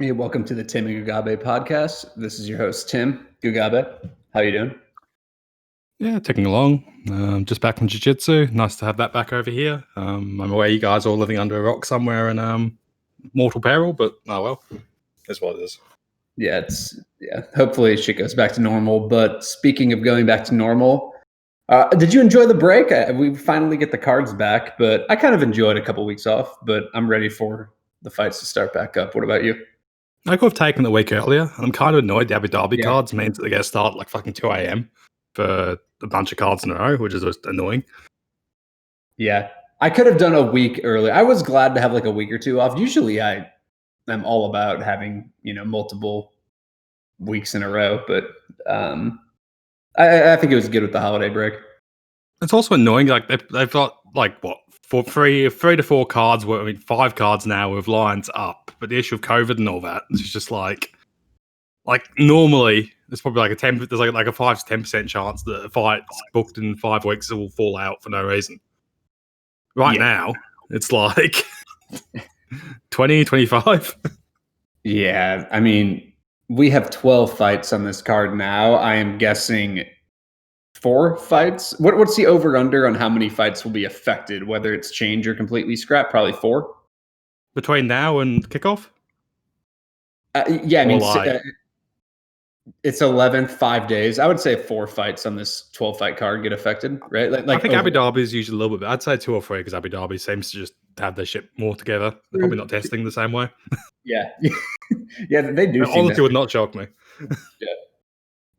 Hey, welcome to the Tim and Gugabe podcast. This is your host, Tim Gugabe. How you doing? Yeah, ticking along. Just back from jiu-jitsu. Nice to have that back over here. I'm aware you guys are all living under a rock somewhere in mortal peril, but oh well, that's what it is. Yeah, hopefully shit goes back to normal. But speaking of going back to normal, did you enjoy the break? We finally get the cards back, but I kind of enjoyed a couple weeks off. But I'm ready for the fights to start back up. What about you? I could have taken the week earlier. I'm kind of annoyed the Abu Dhabi Yeah. cards means that they get to start like fucking 2 a.m. for a bunch of cards in a row, which is just annoying. Yeah, I could have done a week earlier. I was glad to have like a week or two off. Usually I am all about having, multiple weeks in a row, but I think it was good with the holiday break. It's also annoying. Like they've got like what three to four cards. 5 cards now with lines up. But the issue of COVID and all that, it's just like normally there's probably like there's like a 5 to 10% chance that a fight's booked in 5 weeks will fall out for no reason. Right now, it's like 20, 25. Yeah, I mean, we have 12 fights on this card now. I am guessing 4 fights. What's the over-under on how many fights will be affected, whether it's change or completely scrap? Probably 4? Between now and kickoff? Yeah, I mean, it's 11th, 5 days. I would say 4 fights on this 12-fight card get affected, right? I think Abu Dhabi is usually a little bit, I'd say 2 or 3 because Abu Dhabi seems to just have their shit more together. They're probably not testing the same way. Yeah. Yeah, they do. Honestly, would not shock me.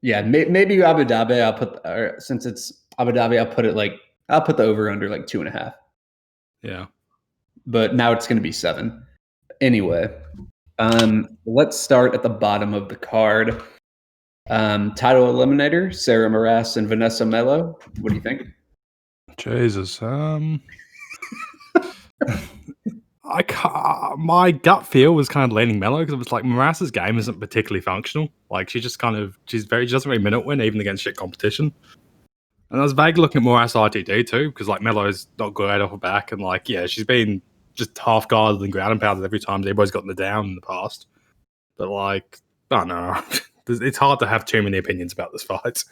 Yeah, maybe Abu Dhabi. I'll put since it's Abu Dhabi, I'll put the over under like 2.5. Yeah, but now it's going to be 7. Anyway, let's start at the bottom of the card. Title eliminator: Sarah Moras and Vanessa Melo. What do you think? Jesus, my gut feel was kind of leaning Melo because it was like Moras's game isn't particularly functional. Like she doesn't really minute win even against shit competition. And I was vaguely looking at Moras ITD too because like Melo's not great off her back and like she's been just half guarded and ground and pounded every time everybody's gotten the down in the past. But like, I don't know, it's hard to have too many opinions about this fight.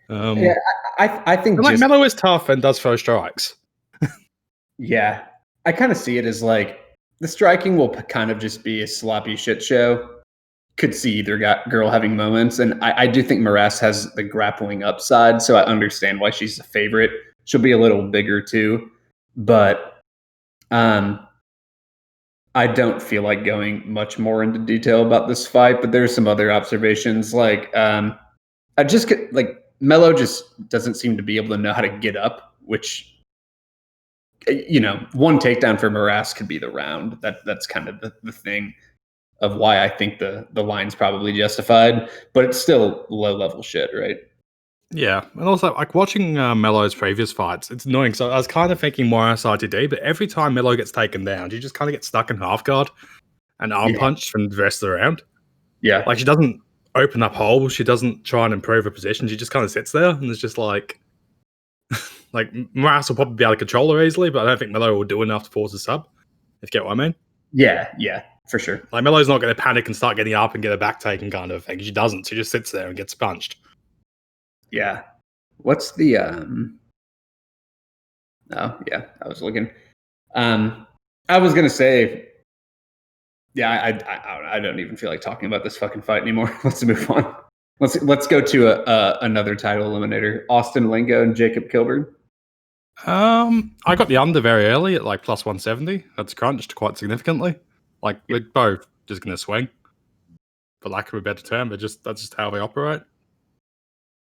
Yeah, I think like Melo is tough and does throw strikes. Yeah. I kind of see it as like the striking will kind of just be a sloppy shit show. Could see either girl having moments. And I do think Moras has the grappling upside. So I understand why she's a favorite. She'll be a little bigger too. But I don't feel like going much more into detail about this fight. But there's some other observations. Like I just get like Melo just doesn't seem to be able to know how to get up, which one takedown for Moras could be the round. That's kind of the thing of why I think the line's probably justified, but it's still low level shit, right? Yeah, and also like watching Melo's previous fights, it's annoying. So I was kind of thinking Moras ITD, but every time Melo gets taken down, she just kind of gets stuck in half guard and arm punched from the rest of the round. Yeah, like she doesn't open up holes. She doesn't try and improve her position. She just kind of sits there, and it's just like. Like, Moras will probably be able to control her easily, but I don't think Melo will do enough to force a sub, if you get what I mean. Yeah, for sure. Like, Melo's not going to panic and start getting up and get a back taken kind of thing. She doesn't. She just sits there and gets punched. Yeah. What's the... Oh, yeah, I was looking. I was going to say... Yeah, I don't even feel like talking about this fucking fight anymore. Let's move on. Let's go to another title eliminator. Austin Lingo and Jacob Kilburn. I got the under very early at like plus 170. That's crunched quite significantly. Like we're both just gonna swing, for lack of a better term, but that's just how they operate.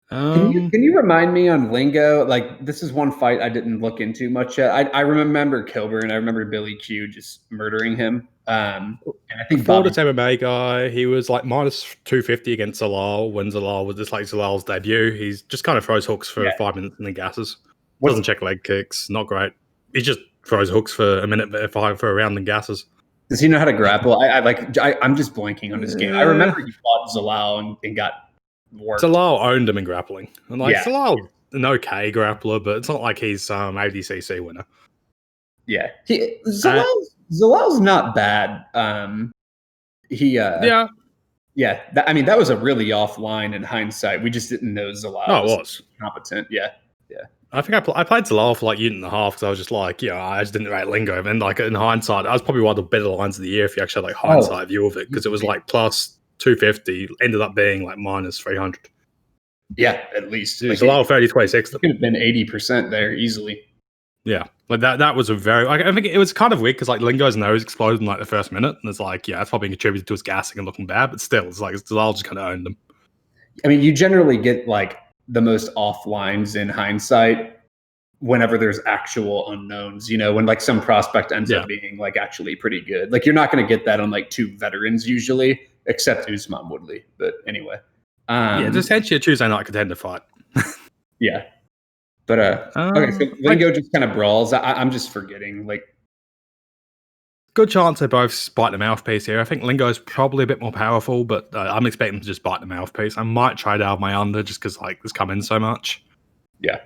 Can you remind me on Lingo? Like this is one fight I didn't look into much yet. I remember Kilburn. I remember Billy Q just murdering him. And I think Bobby MMA guy, he was like minus 250 against Zalal when Zalal was just like Zalal's debut. He's just kind of throws hooks for 5 minutes and then gasses. Doesn't check leg kicks. Not great. He just throws hooks for a minute for a round and gasses. Does he know how to grapple? I'm just blanking on his game. I remember he fought Zalal and got worked. Zalal owned him in grappling. And Zalal's an okay grappler, but it's not like he's ADCC winner. Yeah. Zalal's not bad. Yeah. Yeah, I mean, that was a really off line in hindsight. We just didn't know Zawada was competent. Yeah. I think I played Zalal for like a unit and a half because I was just like, I just didn't rate Lingo. And then, like, in hindsight, that was probably one of the better lines of the year if you actually had, like, hindsight view of it, because it was like plus 250, ended up being like minus 300. Yeah, at least. Like, Zalal 30-26. Could have been 80% there easily. Yeah, like that was a very. Like, I think it was kind of weird because like Lingo's nose exploded in like the first minute, and it's like, that's probably contributed to his gassing and looking bad. But still, it's like Zalal just kind of owned him. I mean, you generally get like the most off lines in hindsight whenever there's actual unknowns, when like some prospect ends up being like actually pretty good. Like, you're not going to get that on like two veterans usually, except Usman Woodley. But anyway. It's essentially a Tuesday night contender fight. Yeah. But okay, so Lingo just kind of brawls. I'm just forgetting. Like, good chance they both bite the mouthpiece here. I think Lingo's probably a bit more powerful, but I'm expecting them to just bite the mouthpiece. I might trade out my under just because like it's come in so much. Yeah.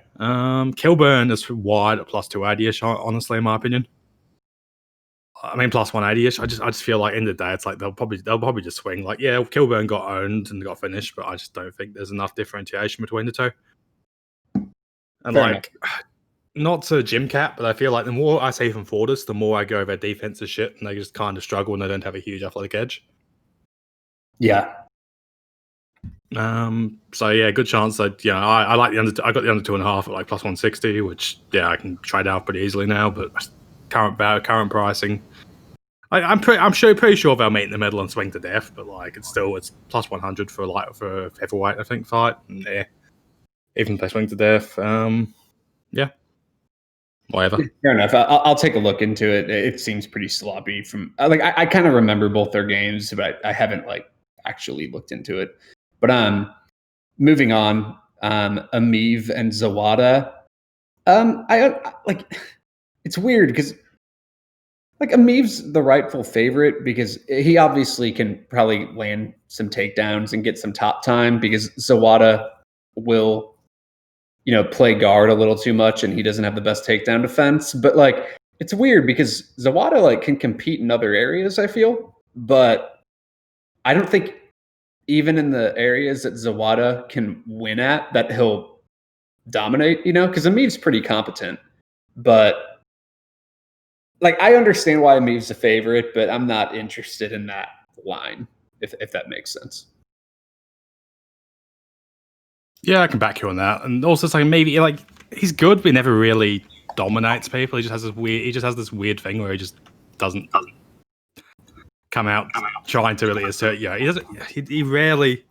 Kilburn is wide at plus 280ish. Honestly, in my opinion. I mean, plus 180ish. I just feel like in the day, it's like they'll probably just swing. Like, Kilburn got owned and got finished, but I just don't think there's enough differentiation between the two. And fair like, enough. Not to gym cap, but I feel like the more I see from Fortis, the more I go over defensive shit, and they just kind of struggle and they don't have a huge athletic edge. Yeah. So yeah, good chance that I like the under. I got the under 2.5 at like plus 160, which I can trade out pretty easily now. But current pricing, I'm pretty sure they'll meet in the middle and swing to death. But like it's plus 100 for a heavyweight, I think, fight. And even if they swing to death, whatever. Fair enough. I'll take a look into it. It seems pretty sloppy. From like I kind of remember both their games, but I haven't like actually looked into it. But moving on, Emeev and Zawada. I like. It's weird because like Emeev's the rightful favorite because he obviously can probably land some takedowns and get some top time because Zawada will play guard a little too much and he doesn't have the best takedown defense. But like, it's weird because Zawada like can compete in other areas, I feel, but I don't think even in the areas that Zawada can win at that he'll dominate, because Emeev's pretty competent, but like, I understand why Emeev's a favorite, but I'm not interested in that line, if that makes sense. Yeah, I can back you on that. And also, it's like maybe like he's good, but he never really dominates people. He just has this weird thing where he just doesn't come out trying to really assert. He rarely.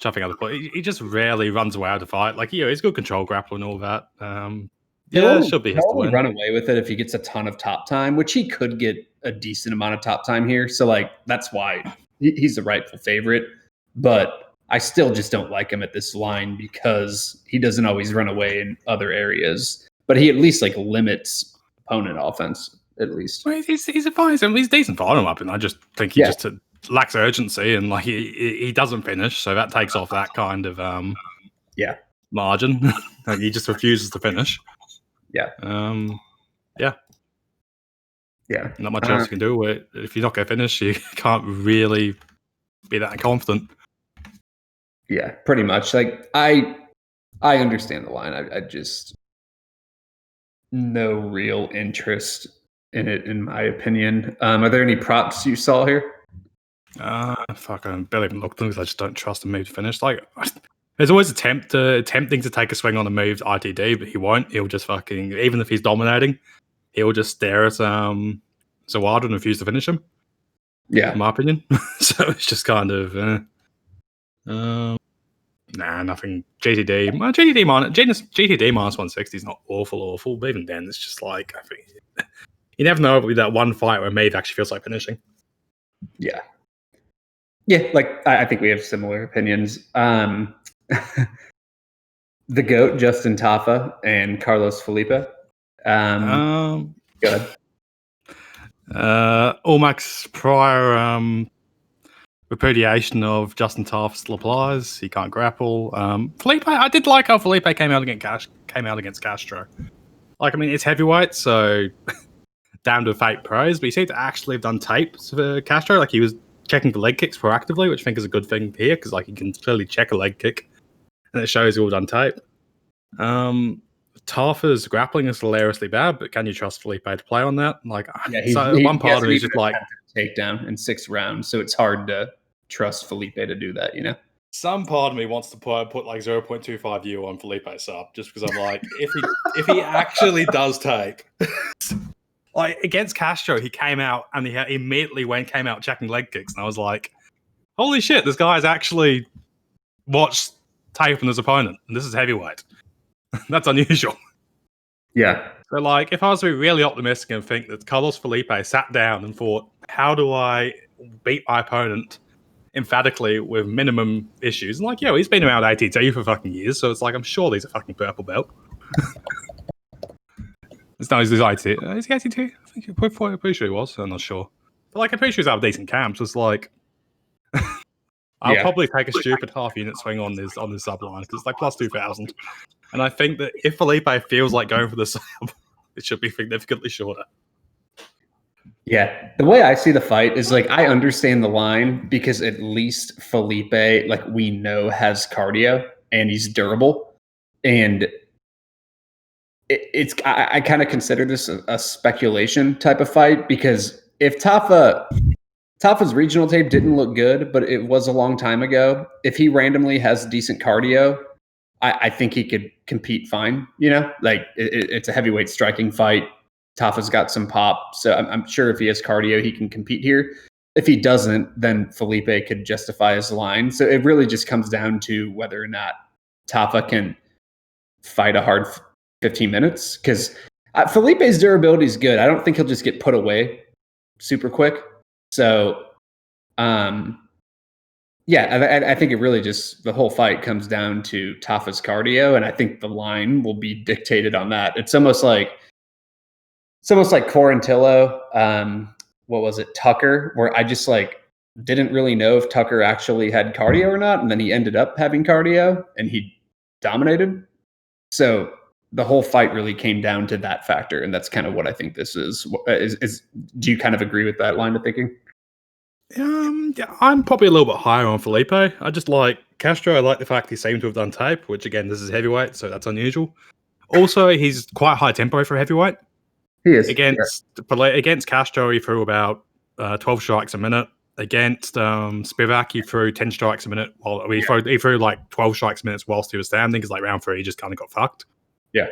He just rarely runs away out of fight. Like he's good control grappler and all that. Should be his to win. Run away with it if he gets a ton of top time, which he could get a decent amount of top time here. So like that's why he's the rightful favorite, but I still just don't like him at this line because he doesn't always run away in other areas, but he at least like limits opponent offense at least. Well, he's a fine. He's decent fighting up, and I just think he just lacks urgency and like he doesn't finish, so that takes off that kind of margin. Like he just refuses to finish. Yeah. Not much else you can do. If you're not going to finish, you can't really be that confident. Yeah, pretty much. Like I understand the line. I just no real interest in it, in my opinion. Are there any props you saw here? I barely even looked at them because I just don't trust the move to finish. Like, there's always attempting to take a swing on the move's ITD, but he won't. He'll just even if he's dominating, he'll just stare at Zawada and refuse to finish him. Yeah, in my opinion. So it's just kind of nothing. GTD minus 160 is not awful, but even then, it's just like I think you never know with that one fight where Emeev actually feels like finishing. Yeah. Like I think we have similar opinions. The GOAT, Justin Tafa, and Carlos Felipe. Go ahead. Olmac's prior repudiation of Justin Tafa still applies. He can't grapple. Felipe, I did like how Felipe came out against Castro. Like, I mean, it's heavyweight, so damn to fate praise, but he seemed to actually have done tapes for Castro. Like, he was checking the leg kicks proactively, which I think is a good thing here because like you can clearly check a leg kick, and it shows it all on tape. Tafa's grappling is hilariously bad, but can you trust Felipe to play on that? Like, one part of me is just like takedown in 6 rounds, so it's hard to trust Felipe to do that. You know, some part of me wants to put like 0.25 U on Felipe's sub just because I'm like, if he actually does take. Like against Castro, he came out and he immediately came out checking leg kicks, and I was like, "Holy shit! This guy's actually watched tape on his opponent, and this is heavyweight. That's unusual." Yeah. So, like, if I was to be really optimistic and think that Carlos Felipe sat down and thought, "How do I beat my opponent emphatically with minimum issues?" And like, yo, he's been around ATT for fucking years, so it's like I'm sure he's a fucking purple belt. It's not his IT. Is he ATT? I think I'm pretty sure he was. I'm not sure. But like, I'm pretty sure he's out of decent camps. It's like, I'll probably take a stupid half unit swing on this subline because it's like plus 2,000. And I think that if Felipe feels like going for the sub, it should be significantly shorter. Yeah, the way I see the fight is like I understand the line because at least Felipe, like we know, has cardio and he's durable, and I kind of consider this a speculation type of fight because if Tafa's regional tape didn't look good, but it was a long time ago. If he randomly has decent cardio, I think he could compete fine. You know, like it's a heavyweight striking fight. Tafa's got some pop, so I'm sure if he has cardio, he can compete here. If he doesn't, then Felipe could justify his line. So it really just comes down to whether or not Tafa can fight a hard 15 minutes because Felipe's durability is good. I don't think he'll just get put away super quick. So, I think it really just the whole fight comes down to Tafa's cardio, and I think the line will be dictated on that. It's almost like Quarantillo. What was it, Tucker? Where I just like didn't really know if Tucker actually had cardio or not, and then he ended up having cardio and he dominated. So the whole fight really came down to that factor, and that's kind of what I think this is. Do you kind of agree with that line of thinking? Yeah, I'm probably a little bit higher on Felipe. I just like Castro. I like the fact he seemed to have done tape, which again, this is heavyweight, so that's unusual. Also, he's quite high tempo for heavyweight. He is. Against Castro, he threw about 12 strikes a minute. Against Spivak, he threw 10 strikes a minute. He threw like 12 strikes a minute whilst he was standing because like round 3, he just kind of got fucked. Yeah.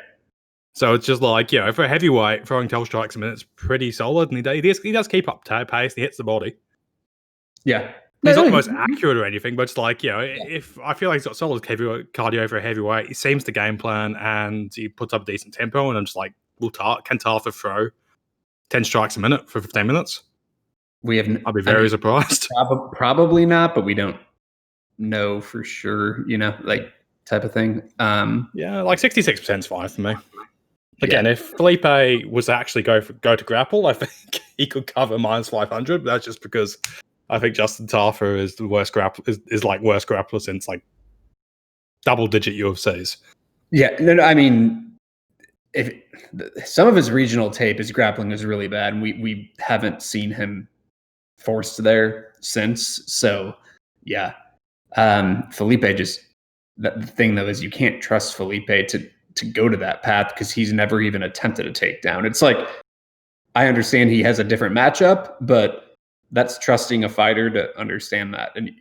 So it's just like, for a heavyweight, throwing 12 strikes a minute is pretty solid. And he does keep up pace. He hits the body. Yeah. He's not the most accurate or anything, but it's like, if I feel like he's got solid cardio for a heavyweight, he seems to game plan and he puts up a decent tempo. And I'm just like, can Tafa throw 10 strikes a minute for 15 minutes? I'd be very surprised. Probably not, but we don't know for sure, like type of thing. Like 66% is fine for me. Again, if Felipe was to actually go to grapple, I think he could cover minus 500, but that's just because I think Justin Tafa is the worst worst grappler since like double-digit UFCs. Yeah, no, I mean, if some of his regional tape, his grappling is really bad, and we haven't seen him forced there since. So, yeah, Felipe the thing though is you can't trust Felipe to go to that path because he's never even attempted a takedown. It's like I understand he has a different matchup, but that's trusting a fighter to understand that. And,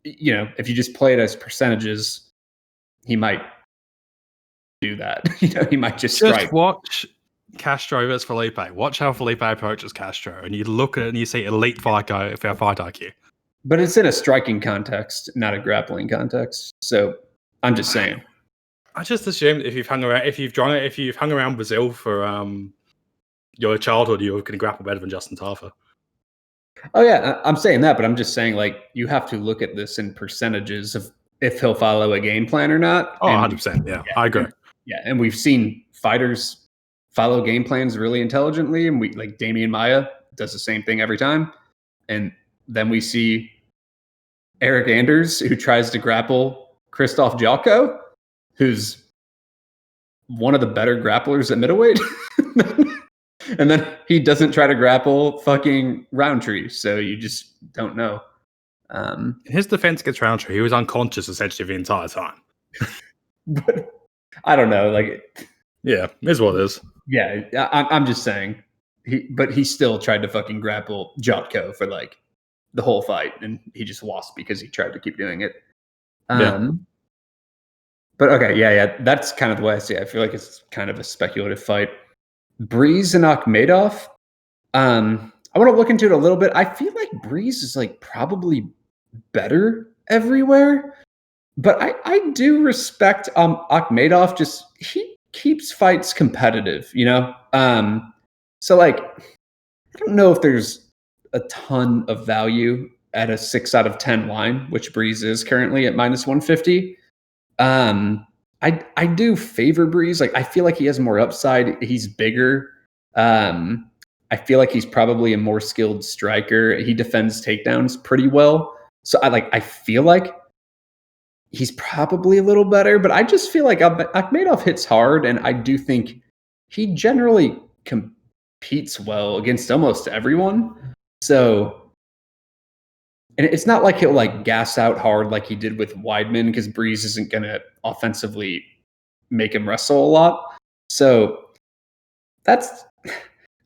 if you just play it as percentages, he might do that. He might just strike. Just watch Castro versus Felipe. Watch how Felipe approaches Castro, and you look at it and you see elite fight IQ. But it's in a striking context, not a grappling context. So I'm just saying. I just assumed if you've hung around Brazil for your childhood, you're going to grapple better than Justin Tafa. Oh yeah, I'm saying that, but I'm just saying like you have to look at this in percentages of if he'll follow a game plan or not. Oh, 100%. Yeah, I agree. Yeah, and we've seen fighters follow game plans really intelligently, and we like Damian Maia does the same thing every time. And then we see Eric Anders, who tries to grapple Krzysztof Jotko, who's one of the better grapplers at middleweight. And then he doesn't try to grapple fucking Roundtree. So you just don't know. In his defense against Roundtree, he was unconscious essentially the entire time. But I don't know, like, yeah, is what it is. Yeah, I'm just saying. He still tried to fucking grapple Jotko for like the whole fight, and he just lost because he tried to keep doing it. But okay, yeah, that's kind of the way I see it. I feel like it's kind of a speculative fight. Breeze and Akhmedov. I want to look into it a little bit. I feel like Breeze is like probably better everywhere, but I do respect Akhmedov. Just he keeps fights competitive, you know. So like I don't know if there's a ton of value at a 6 out of 10 line, which Breeze is currently at -150. I do favor Breeze. Like I feel like he has more upside. He's bigger. I feel like he's probably a more skilled striker. He defends takedowns pretty well. So I feel like he's probably a little better, but I just feel like Akhmedov hits hard, and I do think he generally competes well against almost everyone. So, and it's not like he'll like gas out hard like he did with Weidman, because Breeze isn't going to offensively make him wrestle a lot. So that's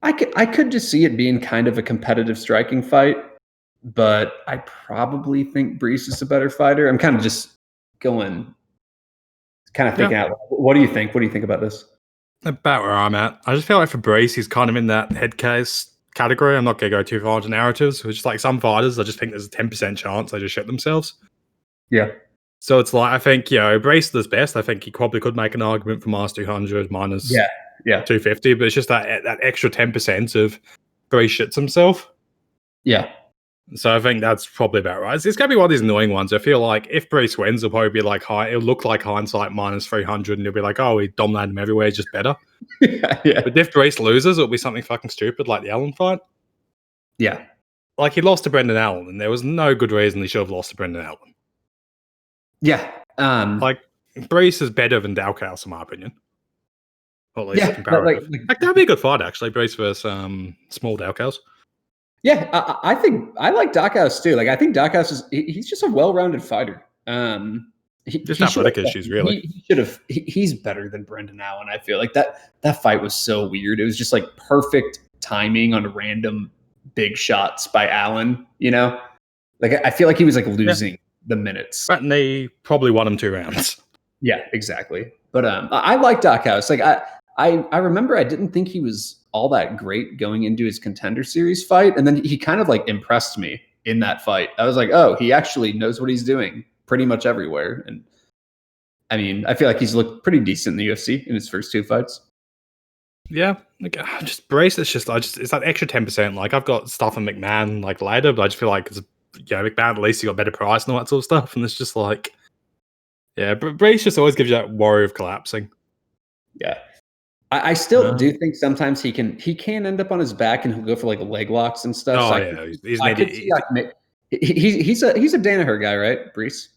I could just see it being kind of a competitive striking fight, but I probably think Breeze is a better fighter. I'm kind of just going, kind of thinking out loud. What do you think? What do you think about this? About where I'm at. I just feel like for Breeze, he's kind of in that head case category. I'm not going to go too far into narratives. It's just like some fighters, I just think there's a 10% chance they just shit themselves. Yeah. So it's like, I think, Breeze does best. I think he probably could make an argument for -200, minus 250, but it's just that extra 10% of Breeze shits himself. Yeah. So I think that's probably about right. It's going to be one of these annoying ones. I feel like if Breeze wins, it'll probably be like it'll look like hindsight -300, and you'll be like, oh, we dominated him everywhere, he's just better. yeah. But if Breeze loses, it'll be something fucking stupid like the Allen fight. Yeah. Like he lost to Brendan Allen, and there was no good reason he should have lost to Brendan Allen. Yeah. Like Breeze is better than Dalkaus, in my opinion. Or at least comparative. Like that'd be a good fight, actually. Breeze versus small Dalkaus. Yeah, I think I like Dalkaus too. Like I think Dalkaus he's just a well-rounded fighter. Just athletic issues, really. He should have. He's better than Brendan Allen. I feel like that fight was so weird. It was just like perfect timing on random big shots by Allen. You know, like I feel like he was like losing the minutes. But they probably won him 2 rounds. Yeah, exactly. But I like Dalkaus. Like I remember I didn't think he was all that great going into his Contender Series fight, and then he kind of like impressed me in that fight. I was like, oh, he actually knows what he's doing pretty much everywhere. And I mean, I feel like he's looked pretty decent in the UFC in his first 2 fights. Yeah, like just Brace. It's that extra 10%. Like I've got stuff in McMahon like later, but I just feel like McMahon at least he got better price and all that sort of stuff, and it's just like, but Brace just always gives you that worry of collapsing. Yeah. I still do think sometimes he can end up on his back and he'll go for like leg locks and stuff. Oh so yeah, he's a Danaher guy, right, Brees?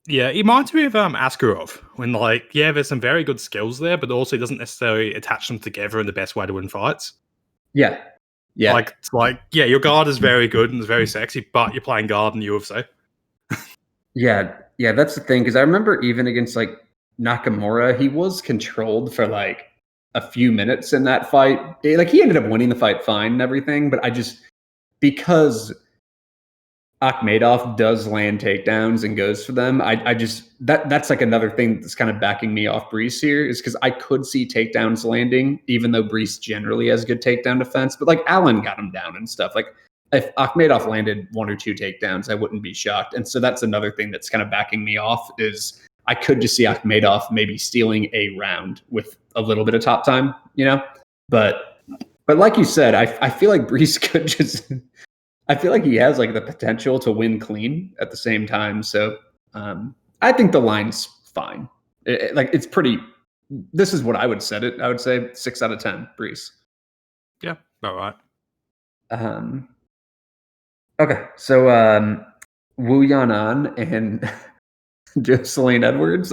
Yeah, he reminds me of Askarov when there's some very good skills there, but also he doesn't necessarily attach them together in the best way to win fights. Yeah, yeah. Your guard is very good and it's very sexy, but you're playing guard in the UFC. Yeah, that's the thing, because I remember even against like Nakamura, he was controlled for like a few minutes in that fight. Like he ended up winning the fight fine and everything, but because Akhmedov does land takedowns and goes for them, that's like another thing that's kind of backing me off Breese here, is because I could see takedowns landing, even though Breese generally has good takedown defense. But like Allen got him down and stuff. Like if Akhmedov landed 1 or 2 takedowns, I wouldn't be shocked. And so that's another thing that's kind of backing me off, is I could just see Akhmedov maybe stealing a round with a little bit of top time, you know? But like you said, I feel like Breese could just I feel like he has like the potential to win clean at the same time. So I think the line's fine. It's pretty. This is what I would set it. I would say 6 out of 10, Breeze. Yeah, all right. Okay, so Wu Yanan and Jocelyn Edwards.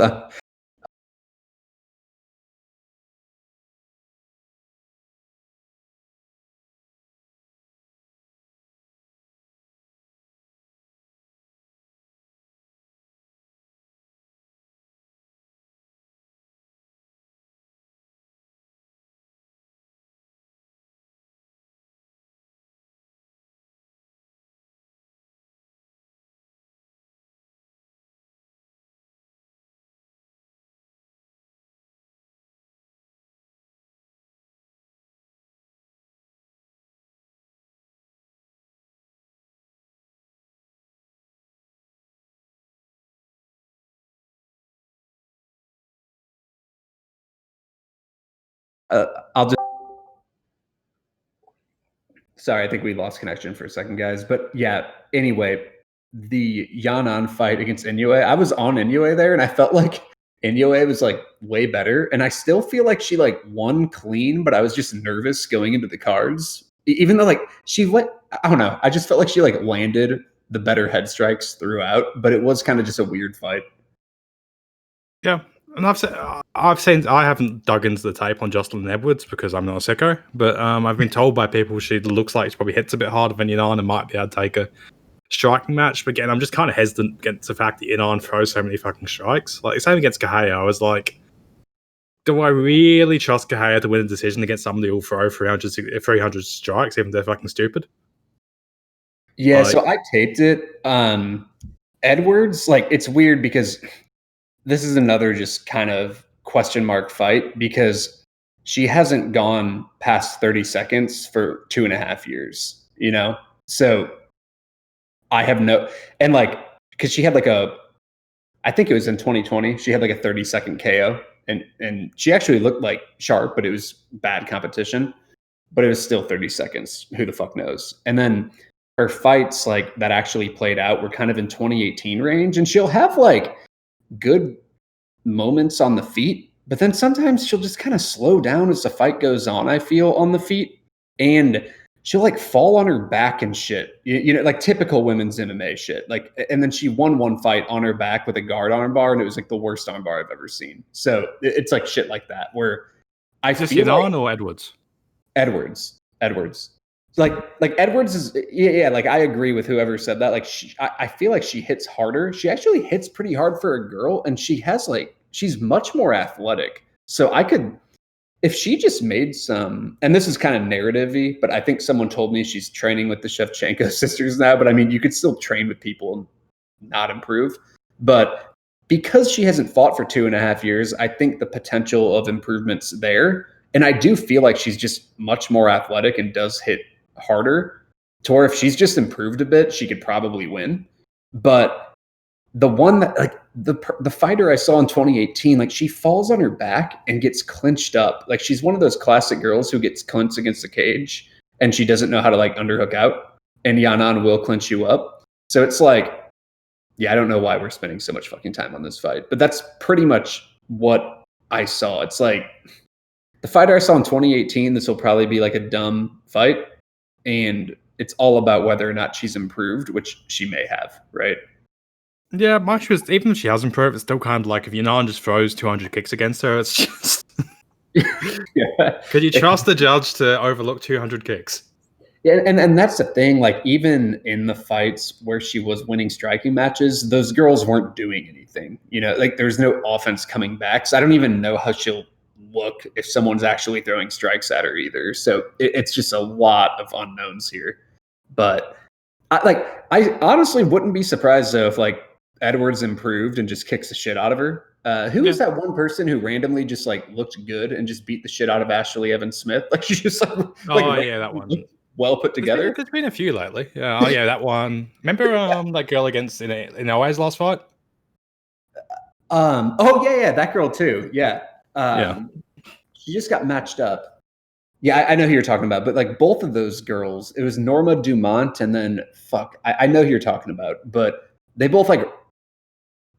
I'll just. Sorry, I think we lost connection for a second, guys. But yeah, anyway, the Yanan fight against Inoue, I was on Inoue there, and I felt like Inoue was like way better, and I still feel like she like won clean, but I was just nervous going into the cards, even though like I don't know, I just felt like she like landed the better head strikes throughout, but it was kind of just a weird fight. Yeah, and I haven't dug into the tape on Jocelyn Edwards because I'm not a sicko, but I've been told by people she looks like she probably hits a bit harder than Yanan and might be able to take a striking match. But again, I'm just kind of hesitant against the fact that Yanan throws so many fucking strikes. Like, same against Gahea, I was like, do I really trust Gahea to win a decision against somebody who'll throw 300 strikes, even if they're fucking stupid? Yeah, so I taped it. Edwards, like, it's weird because this is another just kind of question mark fight because she hasn't gone past 30 seconds for 2.5 years, you know? So I have and like, because she had like I think it was in 2020, she had like a 30-second KO, and she actually looked like sharp, but it was bad competition, but it was still 30 seconds. Who the fuck knows? And then her fights like that actually played out were kind of in 2018 range, and she'll have like good moments on the feet, but then sometimes she'll just kind of slow down as the fight goes on, I feel, on the feet, and she'll like fall on her back and shit, you know, like typical women's MMA shit. Like, and then she won one fight on her back with a guard armbar, and it was like the worst armbar I've ever seen. So it's like shit like that where I feel Yanan or Edwards? Edwards. Like Edwards is yeah. Like, I agree with whoever said that. Like, I feel like she hits harder. She actually hits pretty hard for a girl, and she's much more athletic. So I could, if she just made some, and this is kind of narrative-y, but I think someone told me she's training with the Shevchenko sisters now. But I mean, you could still train with people and not improve. But because she hasn't fought for 2.5 years, I think the potential of improvement's there. And I do feel like she's just much more athletic and does hit harder, to where if she's just improved a bit, she could probably win. But the one that like the fighter I saw in 2018, like, she falls on her back and gets clinched up. Like, she's one of those classic girls who gets clinched against the cage and she doesn't know how to like underhook out, and Yanan will clinch you up. So it's like, yeah, I don't know why we're spending so much fucking time on this fight, but that's pretty much what I saw. It's like the fighter I saw in 2018, this will probably be like a dumb fight, and it's all about whether or not she's improved, which she may have, right? Yeah, my issue is, even if she has improved, it's still kind of like, if Yanan just throws 200 kicks against her, it's just... Yeah. Could you trust the judge to overlook 200 kicks? Yeah, and that's the thing. Like, even in the fights where she was winning striking matches, those girls weren't doing anything. You know, like, there's no offense coming back. So I don't even know how she'll look if someone's actually throwing strikes at her either. So it's just a lot of unknowns here. But I honestly wouldn't be surprised though if like Edwards improved and just kicks the shit out of her. Who was that one person who randomly just like looked good and just beat the shit out of Ashley Evans Smith? Like, she just yeah, that one. Well put together. There's been a few lately. Yeah, oh yeah, that one. Remember that girl against in Hawes last fight? Oh yeah, that girl too. Yeah. Yeah. She just got matched up. Yeah, I know who you're talking about, but like both of those girls, it was Norma Dumont and then I know who you're talking about, but they both like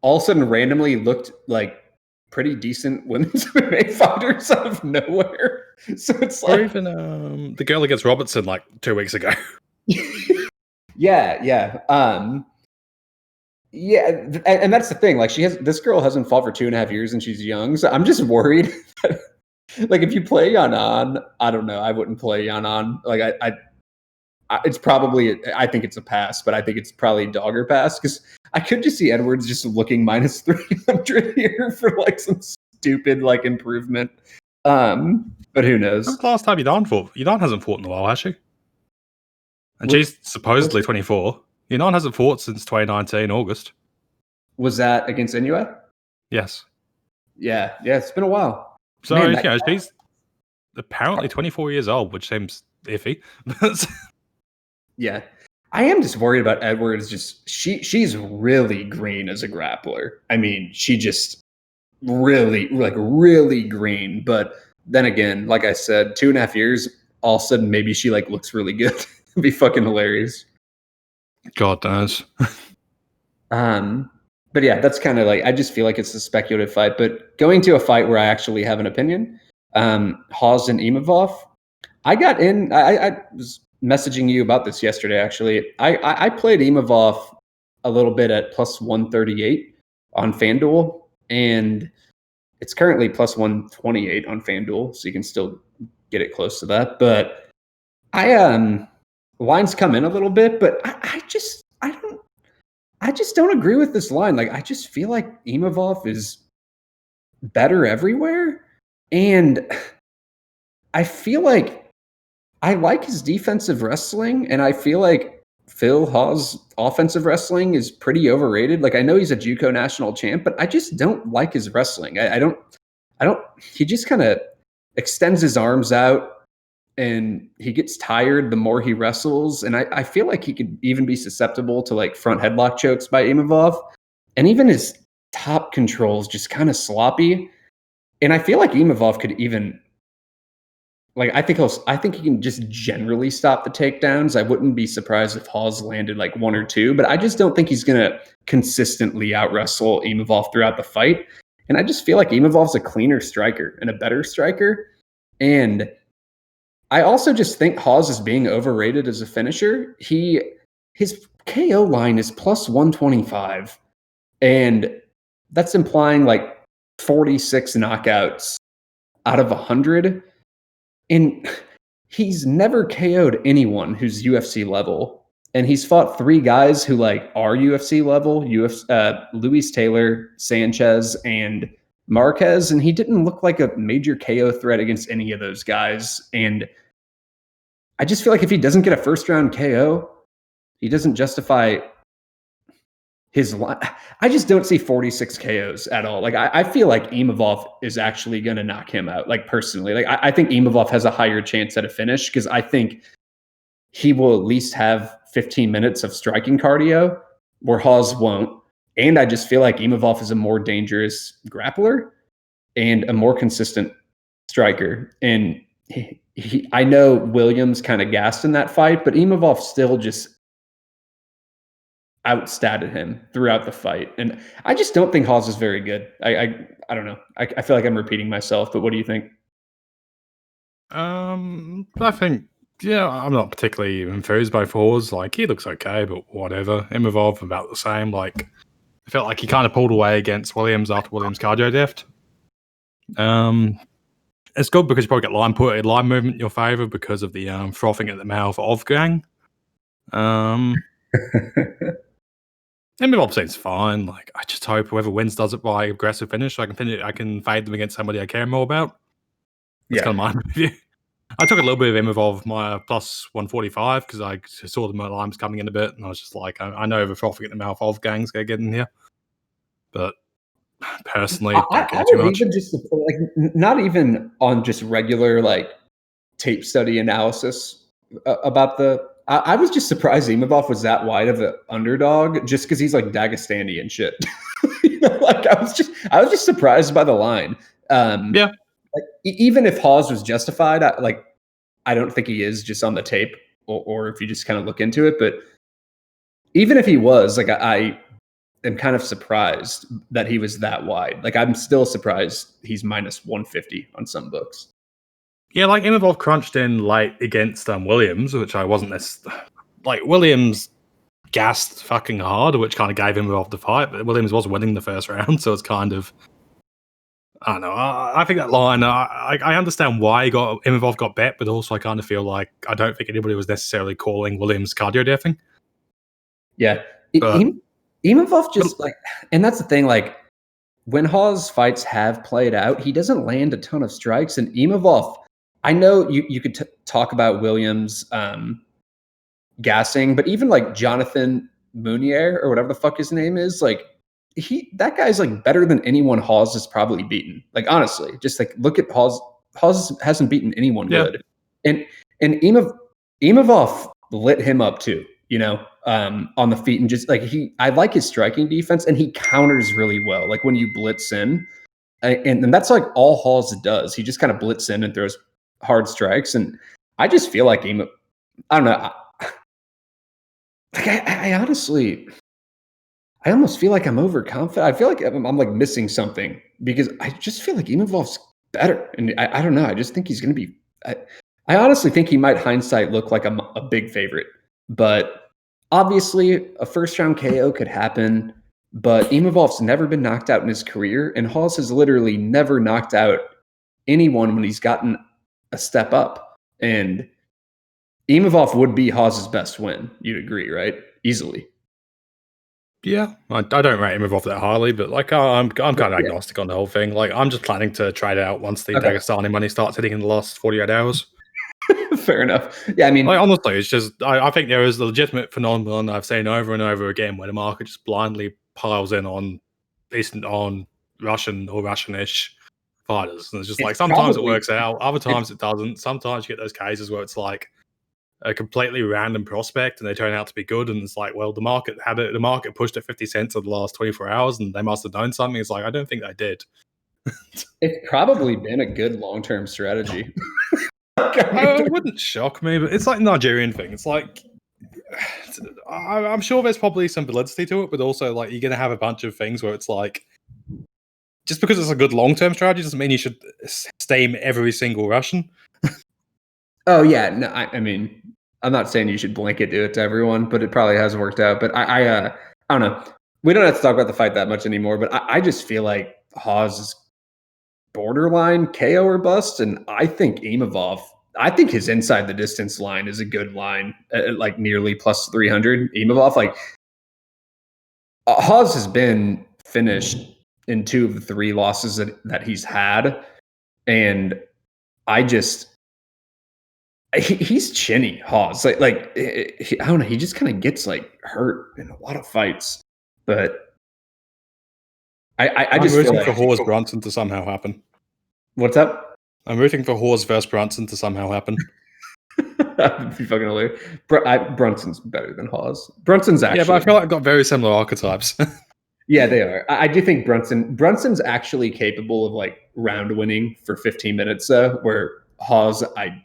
all of a sudden randomly looked like pretty decent women's MMA fighters out of nowhere. So it's like, or even the girl against Robertson like 2 weeks ago. Yeah. Yeah, and that's the thing. Like, this girl hasn't fought for 2.5 years, and she's young. So I'm just worried that, like, if you play Yanan, I don't know. I wouldn't play Yanan. Like, it's probably, I think it's a pass, but I think it's probably dogger pass, because I could just see Edwards just looking minus 300 here for like some stupid like improvement. But who knows? When's the last time Yanan fought? Yanan hasn't fought in a while, has she? And she's supposedly 24. Yanan hasn't fought since 2019 August. Was that against Inoue? Yes. Yeah, it's been a while. So, she's apparently 24 years old, which seems iffy. Yeah. I am just worried about Edwards. Just she's really green as a grappler. I mean, she just really green. But then again, like I said, 2.5 years, all of a sudden maybe she like looks really good. It'd be fucking hilarious. God knows. But yeah, that's kind of like, I just feel like it's a speculative fight. But going to a fight where I actually have an opinion, Hawes and Imavov, I got in. I was messaging you about this yesterday. Actually, I played Imavov a little bit at plus 138 on FanDuel, and it's currently plus 128 on FanDuel, so you can still get it close to that. But lines come in a little bit, but I just don't agree with this line. Like, I just feel like Imavov is better everywhere, and I feel like I like his defensive wrestling, and I feel like Phil Hawes' offensive wrestling is pretty overrated. Like, I know he's a JUCO national champ, but I just don't like his wrestling. I don't. He just kind of extends his arms out, and he gets tired the more he wrestles. And I feel like he could even be susceptible to like front headlock chokes by Imavov, and even his top controls just kind of sloppy. And I feel like Imavov could even. Like, I think he can just generally stop the takedowns. I wouldn't be surprised if Hawes landed like one or two, but I just don't think he's going to consistently out wrestle Imavov throughout the fight. And I just feel like Imavov's a cleaner striker and a better striker. And I also just think Hawes is being overrated as a finisher. His KO line is plus 125, and that's implying like 46 knockouts out of 100. And he's never KO'd anyone who's UFC level. And he's fought 3 guys who like are UFC level, Luis Taylor, Sanchez, and Marquez. And he didn't look like a major KO threat against any of those guys. And I just feel like if he doesn't get a first round KO, he doesn't justify his line. I just don't see 46 KOs at all. Like, I feel like Imavov is actually going to knock him out. Like, personally, like I think Imavov has a higher chance at a finish because I think he will at least have 15 minutes of striking cardio where Hawes won't. And I just feel like Imavov is a more dangerous grappler and a more consistent striker. And I know Williams kind of gassed in that fight, but Imavov still just outstatted him throughout the fight. And I just don't think Hawes is very good. I don't know. I feel like I'm repeating myself, but what do you think? I think, yeah, I'm not particularly enthused by Hawes. Like, he looks okay, but whatever. Imavov, about the same. Like, I felt like he kind of pulled away against Williams after Williams' cardio deft. It's good because you probably get line movement in your favor because of the frothing at the mouth of gang. Imavov seems fine. Like, I just hope whoever wins does it by aggressive finish. I can fade them against somebody I care more about. That's kind of my review. I took a little bit of Imavov, my plus 145, because I saw the lines coming in a bit, and I was just like, I know the frothing at the mouth of gang's going to get in here. But personally, don't care too much. Even just like, not even on just regular like tape study analysis about the. I was just surprised Imavov was that wide of an underdog, just because he's like Dagestani and shit. Like, I was just surprised by the line. Yeah. Like, even if Hawes was justified, I don't think he is just on the tape, or if you just kind of look into it. But even if he was, like, I am kind of surprised that he was that wide. Like, I'm still surprised he's minus 150 on some books. Yeah, like, Imavov crunched in late against Williams, which I wasn't like, Williams gassed fucking hard, which kind of gave Imavov the fight, but Williams was winning the first round, so it's kind of, I don't know. I think that line, I understand why Imavov got bet, but also I kind of feel like I don't think anybody was necessarily calling Williams cardio defing. Yeah. Imavov just, like, and that's the thing, like, when Hawes fights have played out, he doesn't land a ton of strikes, and Imavov, I know you could talk about Williams gassing, but even like Jonathan Munier or whatever the fuck his name is, like, that guy's like better than anyone Hawes has probably beaten. Like, honestly, just like look at Hawes. Hawes hasn't beaten anyone good, and Imavov lit him up too. On the feet, and just like I like his striking defense, and he counters really well. Like, when you blitz in, And that's like all Hawes does. He just kind of blitz in and throws hard strikes. And I just feel like I don't know. I honestly, I almost feel like I'm overconfident. I feel like I'm like missing something because I just feel like Imavov's better. And I don't know. I just think he's going to be, I honestly think he might hindsight look like a big favorite, but obviously a first round KO could happen. But Imavov's never been knocked out in his career, and Hawes has literally never knocked out anyone when he's gotten a step up. And Imavov would be Hawes' best win. You'd agree, right? Easily. Yeah, I don't rate Imavov that highly, but like I'm kind of agnostic on the whole thing. Like I'm just planning to trade out once the Dagestani money starts hitting in the last 48 hours. Fair enough. Yeah, I mean, like, honestly, it's just I think there is a legitimate phenomenon I've seen over and over again where the market just blindly piles in on Russian or Russianish fighters, and it's just like sometimes it works out, other times it doesn't. Sometimes you get those cases where it's like a completely random prospect and they turn out to be good, and it's like, well, the market pushed at 50 cents in the last 24 hours and they must have known something. It's like, I don't think they did. It's probably been a good long-term strategy. It wouldn't shock me, but it's like a Nigerian thing. It's like I'm sure there's probably some validity to it, but also like you're gonna have a bunch of things where it's like, just because it's a good long-term strategy doesn't mean you should stame every single Russian. Oh yeah, no, I mean, I'm not saying you should blanket do it to everyone, but it probably has worked out. But I don't know. We don't have to talk about the fight that much anymore. But I just feel like Hawes is borderline KO or bust, and I think Imavov. I think his inside the distance line is a good line, like nearly plus 300. Imavov, like Hawes has been finished in 2 of the 3 losses that he's had, and I just. He's chinny, Hawes. I don't know. He just kind of gets like hurt in a lot of fights, but I'm just rooting for Hawes Brunson to somehow happen. What's up? I'm rooting for Hawes versus Brunson to somehow happen. That'd be fucking hilarious. Brunson's better than Hawes. Brunson's actually, yeah, but I feel like I've got very similar archetypes. Yeah, they are. I do think Brunson's actually capable of like round winning for 15 minutes, though. Where Hawes, I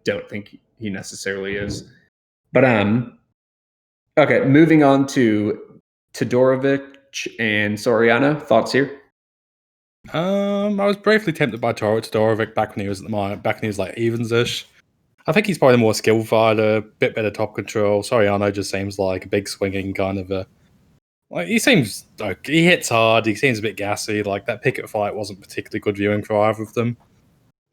don't think he necessarily is. But okay, moving on to Todorovic and Soriano. Thoughts here? I was briefly tempted by Todorovic back when he was like evens-ish. I think he's probably the more skilled fighter, a bit better top control. Soriano just seems like a big swinging kind of a. Like he seems like he hits hard. He seems a bit gassy. Like that Pickett fight wasn't particularly good viewing for either of them.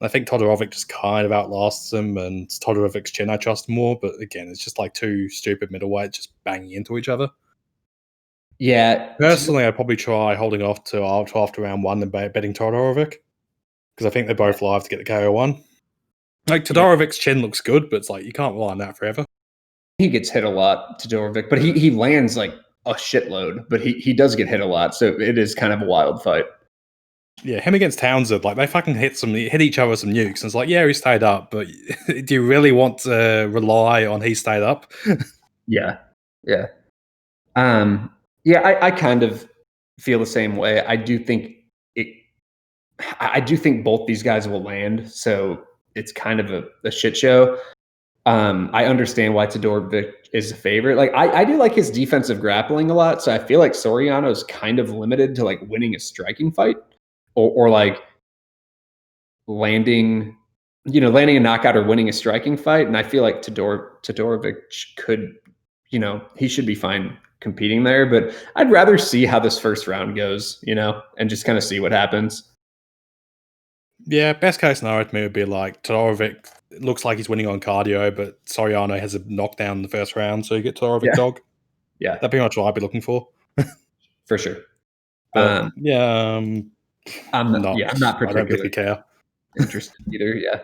I think Todorovic just kind of outlasts him, and Todorovic's chin I trust more. But again, it's just like 2 stupid middleweights just banging into each other. Yeah. Personally, I'd probably try holding off to after round 1 and betting Todorovic, because I think they're both live to get the KO1. Like Todorovic's chin looks good, but it's like you can't rely on that forever. He gets hit a lot, Todorovic, but he lands like a shitload, but he does get hit a lot, so it is kind of a wild fight. Yeah, him against Townsend, like they fucking hit each other some nukes, and it's like, yeah, he stayed up, but do you really want to rely on he stayed up? Yeah. I kind of feel the same way. I do think both these guys will land, so it's kind of a shit show. I understand why Todorovic is a favorite. Like I do like his defensive grappling a lot, so I feel like Soriano is kind of limited to like winning a striking fight or like landing a knockout or winning a striking fight. And I feel like Todorovic could, he should be fine competing there. But I'd rather see how this first round goes, and just kind of see what happens. Yeah, best case scenario to me would be like Todorovic looks like he's winning on cardio, but Soriano has a knockdown in the first round, so you get Todorovic dog. Yeah, that'd be much what I'd be looking for. For sure. But I'm not particularly. I don't particularly care. Interested either. Yeah.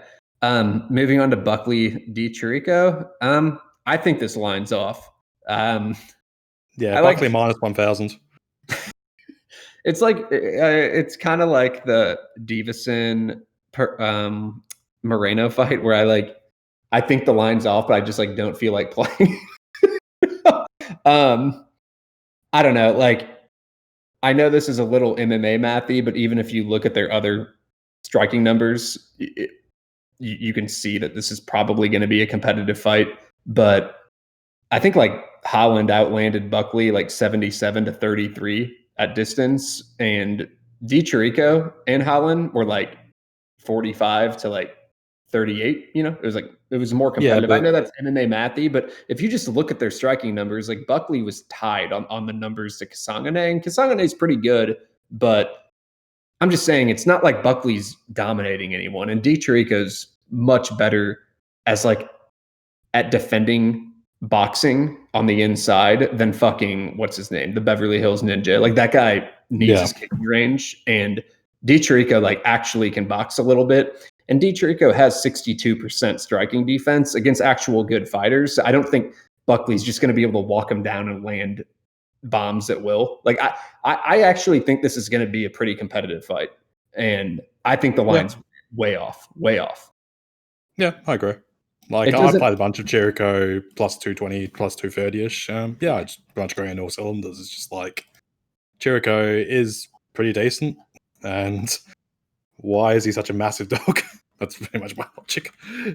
Moving on to Buckley D. Chirico. I think this line's off. Buckley minus 1,000. It's like it's kind of like the Davison Moreno fight where I think the line's off, but I just like don't feel like playing. I don't know. Like I know this is a little MMA mathy, but even if you look at their other striking numbers, you can see that this is probably going to be a competitive fight. But I think like Holland outlanded Buckley like 77-33 at distance, and Chirico and Holland were like 45 to like 38. It was more competitive. I know that's MMA mathy, but if you just look at their striking numbers, like Buckley was tied on the numbers to Kasangane, and Kasangane is pretty good, but I'm just saying it's not like Buckley's dominating anyone, and Chirico's much better as like at defending boxing on the inside than fucking what's his name, the Beverly Hills Ninja. Like that guy needs his kicking range, and Chirico like actually can box a little bit. And Chirico has 62% striking defense against actual good fighters. I don't think Buckley's just going to be able to walk him down and land bombs at will. Like I actually think this is going to be a pretty competitive fight, and I think the line's way off. Yeah, I agree. Like I played a bunch of Chirico plus 220, plus 230-ish. Yeah, just a bunch of going on all cylinders. It's just like Chirico is pretty decent, and why is he such a massive dog? That's pretty much my logic.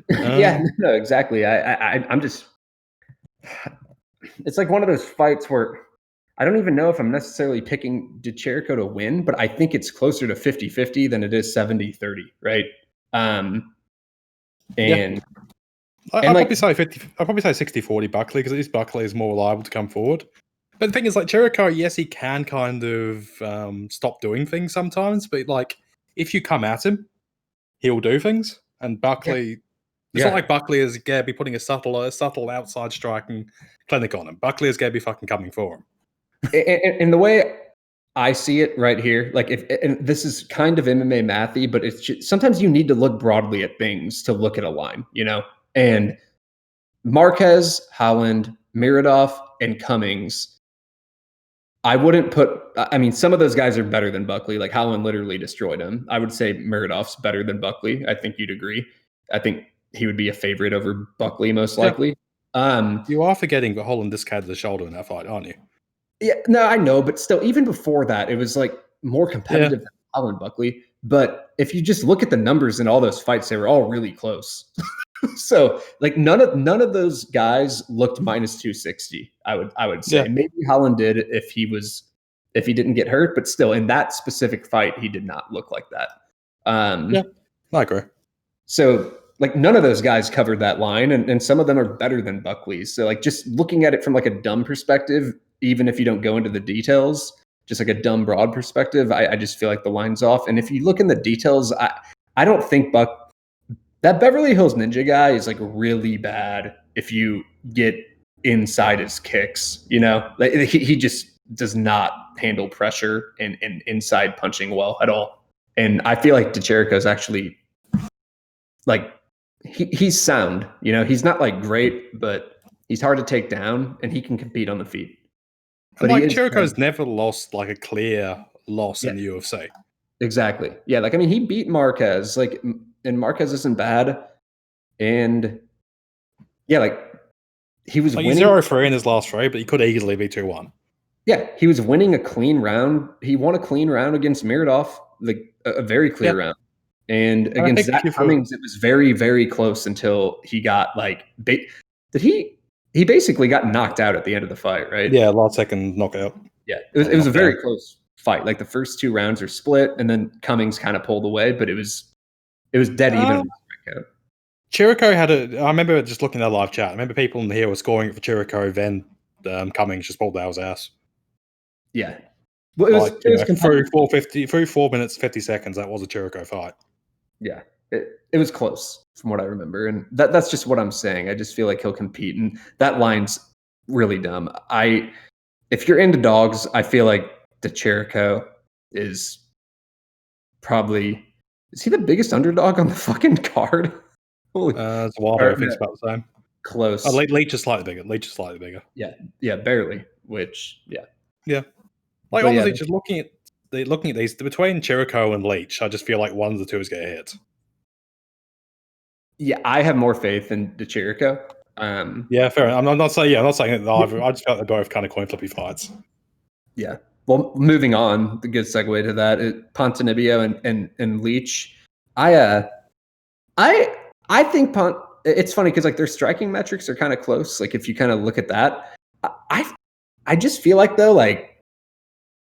Yeah, no, exactly. I'm just. It's like one of those fights where I don't even know if I'm necessarily picking Chirico to win, but I think it's closer to 50-50 than it is 70-30, right? I'd probably say 50. I'd probably say 60-40 Buckley, because at least Buckley is more reliable to come forward. But the thing is, like Chirico, yes, he can kind of stop doing things sometimes, but like if you come at him, he'll do things. And Buckley, it's not like Buckley is going to be putting a subtle outside striking clinic on him. Buckley is going to be fucking coming for him. And the way I see it right here, like and this is kind of MMA mathy, but it's just, sometimes you need to look broadly at things to look at a line, And Marquez, Holland, Miradov, and Cummings, I wouldn't put. I mean, some of those guys are better than Buckley. Like Holland literally destroyed him. I would say Miradov's better than Buckley. I think you'd agree. I think he would be a favorite over Buckley most likely. You are forgetting that Holland discarded the shoulder in that fight, aren't you? Yeah, no, I know, but still, even before that, it was like more competitive than Holland Buckley. But if you just look at the numbers in all those fights, they were all really close. So, like none of those guys looked minus 260. I would say maybe Holland did if he didn't get hurt, but still, in that specific fight, he did not look like that. I agree. So, like none of those guys covered that line, and some of them are better than Buckley's. So, like just looking at it from like a dumb perspective, even if you don't go into the details, just like a dumb broad perspective, I just feel like the line's off. And if you look in the details, I don't think that Beverly Hills Ninja guy is like really bad if you get inside his kicks, like he just does not handle pressure and inside punching well at all. And I feel like Chirico is actually like, he's sound, he's not like great, but he's hard to take down and he can compete on the feet. But like Chirico's never lost like a clear loss in the UFC. Exactly. Yeah. Like, I mean, he beat Marquez, like, and Marquez isn't bad. And yeah, like he was winning 0-3 in his last 3, but he could easily be 2-1. Yeah, he was winning a clean round. He won a clean round against Miradov, like a very clear round. And against Zach Cummings, it was very, very close until he got like he basically got knocked out at the end of the fight, right? Yeah, last second knockout. Yeah, it was a very close fight. Like the first 2 rounds are split, and then Cummings kind of pulled away, but it was dead even. Chirico had I remember just looking at the live chat. I remember people in here were scoring for Chirico, then Cummings just pulled out his ass. Yeah. Well, it was through 4 minutes, 50 seconds, that was a Chirico fight. Yeah. It was close from what I remember. And that's just what I'm saying. I just feel like he'll compete. And that line's really dumb. If you're into dogs, I feel like Chirico is probably, is he the biggest underdog on the fucking card? Zawada, I think it's about the same. Close. Leech is slightly bigger. Yeah, barely. Which, yeah. Like honestly, just looking at these between Chirico and Leech, I just feel like one of the two is going to hit. Yeah, I have more faith in Chirico. Yeah, fair enough. I'm not saying it either. I just felt they're both kind of coin flippy fights. Yeah, Well, moving on, the good segue to that, Ponzinibbio and Leech. I think it's funny because like their striking metrics are kind of close. Like if you kind of look at that, I just feel like though, like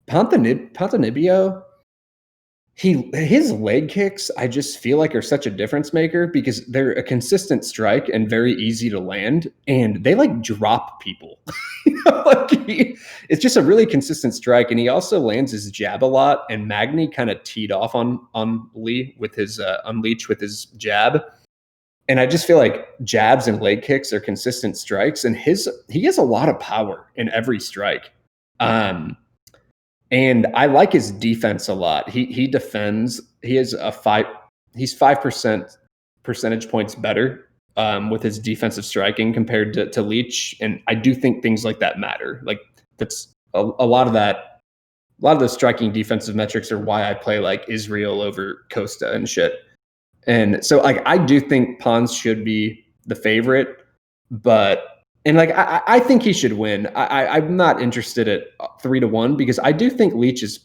Ponzinibbio, his leg kicks, I just feel like are such a difference maker because they're a consistent strike and very easy to land, and they like drop people. Like it's just a really consistent strike, and he also lands his jab a lot. And Magny kind of teed off on Lee with his on Leech with his jab, and I just feel like jabs and leg kicks are consistent strikes, and he has a lot of power in every strike. And I like his defense a lot. He defends. He has he's 5% percentage points better with his defensive striking compared to Leech. And I do think things like that matter. Like that's a lot of that. A lot of those striking defensive metrics are why I play like Israel over Costa and shit. And so like I do think Pons should be the favorite, but and like I think he should win. I'm not interested at 3-1 because I do think Leech is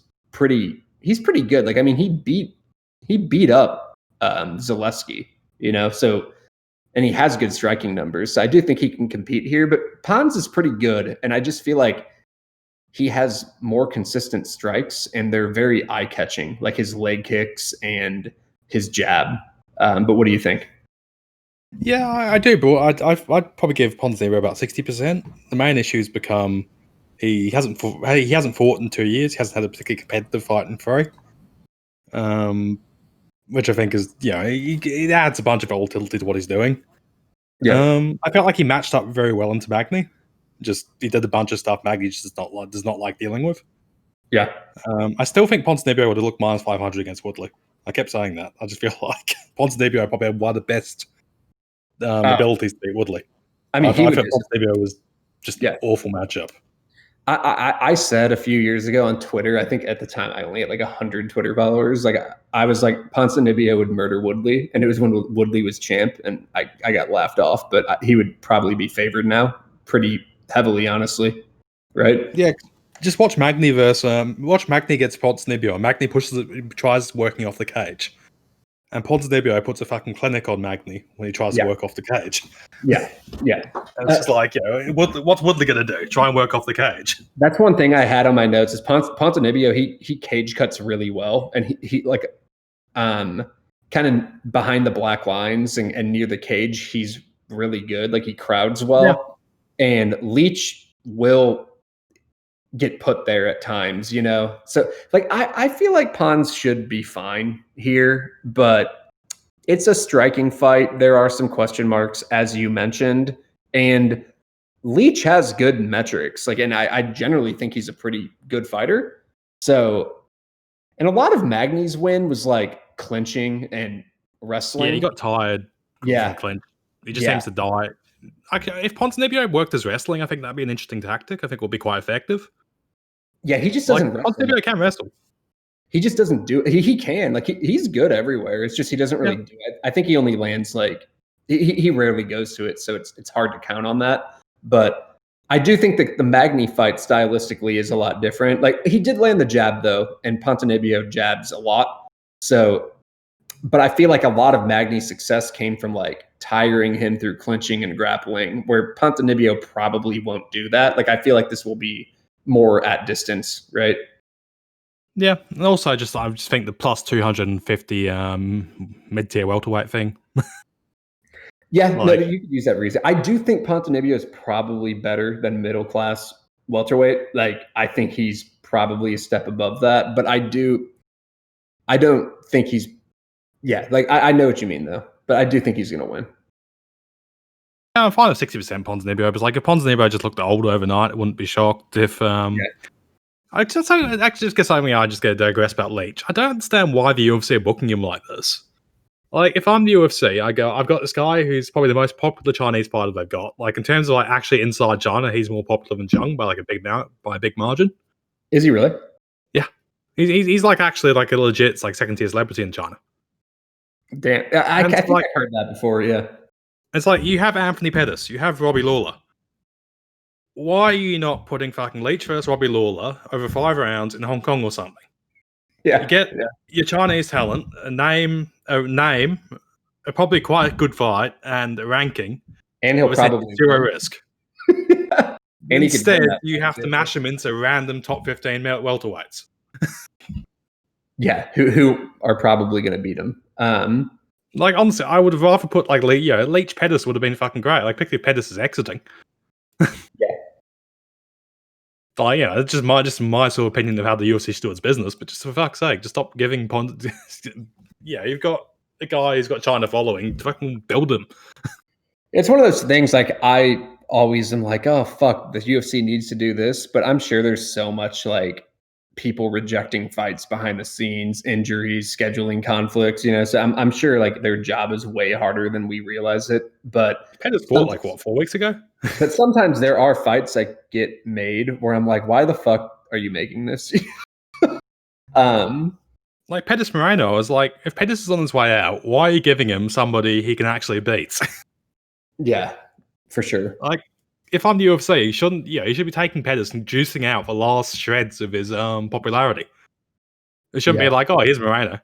he's pretty good. Like I mean he beat up Zaleski, you know, so and he has good striking numbers. So I do think he can compete here, but Pons is pretty good, and I just feel like he has more consistent strikes and they're very eye-catching, like his leg kicks and his jab. But what do you think? Yeah, I do, but I'd probably give Ponzinibbio about 60%. The main issue's become he hasn't fought in 2 years. He hasn't had a particularly competitive fight in 3. Which I think is, you know, he adds a bunch of volatility to what he's doing. Yeah. I felt like he matched up very well into Magny. Just he did a bunch of stuff Magny just does not like dealing with. Yeah. I still think Ponzinibbio would have looked minus 500 against Woodley. I kept saying that. I just feel like Ponzinibbio probably had one of the best abilities to beat Woodley. I mean, I thought Ponzinibbio was just an awful matchup. I said a few years ago on Twitter, I think at the time I only had like 100 Twitter followers. Like I was like Ponzinibbio would murder Woodley, and it was when Woodley was champ, and I got laughed off. But he would probably be favored now, pretty heavily, honestly. Right? Yeah. Just watch Magny watch Magny gets Ponzinibbio. Magny tries working off the cage. And Ponzinibbio puts a fucking clinic on Magny when he tries to work off the cage. Yeah. And it's just like, you know, what's Woodley going to do? Try and work off the cage. That's one thing I had on my notes is Ponzinibbio, he cage cuts really well. And he like kind of behind the black lines and near the cage, he's really good. Like he crowds well. Yeah. And Leech will get put there at times, you know? So like, I feel like Pons should be fine here, but it's a striking fight. There are some question marks, as you mentioned, and Leech has good metrics. Like, and I generally think he's a pretty good fighter. So, and a lot of Magny's win was like clinching and wrestling. Yeah, he got tired. Yeah. Clinch. He just seems to die. If Ponzinibbio worked as wrestling, I think that'd be an interesting tactic. I think it will be quite effective. Yeah, he just doesn't wrestle. Ponzinibbio can wrestle. He just doesn't do it. He can. Like he's good everywhere. It's just he doesn't really do it. I think he only lands like he rarely goes to it, so it's hard to count on that. But I do think that the Magny fight stylistically is a lot different. Like he did land the jab though, and Ponzinibbio jabs a lot. So, but I feel like a lot of Magny's success came from like tiring him through clinching and grappling, where Ponzinibbio probably won't do that. Like I feel like this will be more at distance, right? Yeah, and also I just think the plus 250 mid-tier welterweight thing. Yeah, no, you could use that reason. I do think Ponzinibbio is probably better than middle class welterweight. Like I think he's probably a step above that, but I don't think he's. Yeah, like I know what you mean though, but I do think he's gonna win. Yeah, I'm fine with 60% Ponzinibbio, but like if Ponzinibbio just looked old overnight, I wouldn't be shocked if. I just get something I just get to digress about Leech. I don't understand why the UFC are booking him like this. Like, if I'm the UFC, I've got this guy who's probably the most popular Chinese fighter they've got. Like, in terms of like actually inside China, he's more popular than Zhang by like a big margin. Is he really? Yeah, he's like actually like a legit like second tier celebrity in China. Damn, I think I've heard that before. Yeah, it's like you have Anthony Pettis, you have Robbie Lawler. why are you not putting fucking Leech versus Robbie Lawler over 5 rounds in Hong Kong or something? Yeah, You get your Chinese talent, a name, probably quite a good fight, and a ranking, and he'll with essentially probably zero risk. and he could Instead, win that you fight, have to too. mash him into random top 15 welterweights. Yeah, who are probably going to beat him. Like, honestly, I would have rather put, like, Leech Pettis would have been fucking great. Like, particularly Pettis is exiting. Yeah. Like, it's just my sort of opinion of how the UFC should do its business, but just for fuck's sake, just stop giving you've got a guy who's got China following, fucking build him. It's one of those things, like, I always am like, oh, fuck, the UFC needs to do this, but I'm sure there's so much, like, people rejecting fights behind the scenes, injuries, scheduling conflicts, so I'm sure, like, their job is way harder than we realize it, but Pettis fought, 4 weeks ago? but sometimes there are fights that get made where I'm like, why the fuck are you making this? Like, Pettis Moreno, I was like, if Pettis is on his way out, why are you giving him somebody he can actually beat? Yeah, for sure. Like, if I'm the UFC, he should be taking Pettis and juicing out the last shreds of his popularity. It shouldn't be like, oh, here's Moreno.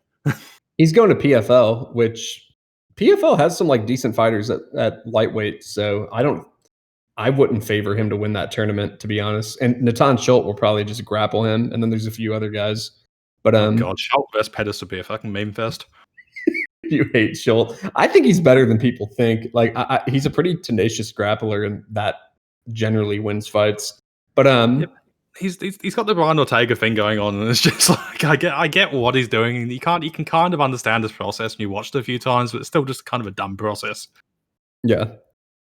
He's going to PFL, which PFL has some, like, decent fighters at lightweight, so I wouldn't favor him to win that tournament, to be honest. And Natan Schultz will probably just grapple him, and then there's a few other guys. But oh god, Schultz versus Pettis would be a fucking meme fest. You hate Schultz. I think he's better than people think. Like, he's a pretty tenacious grappler, and that generally wins fights. But yep. He's got the Brian Ortega thing going on, and it's just like, I get what he's doing, and you can kind of understand his process when you watched it a few times, but it's still just kind of a dumb process. Yeah.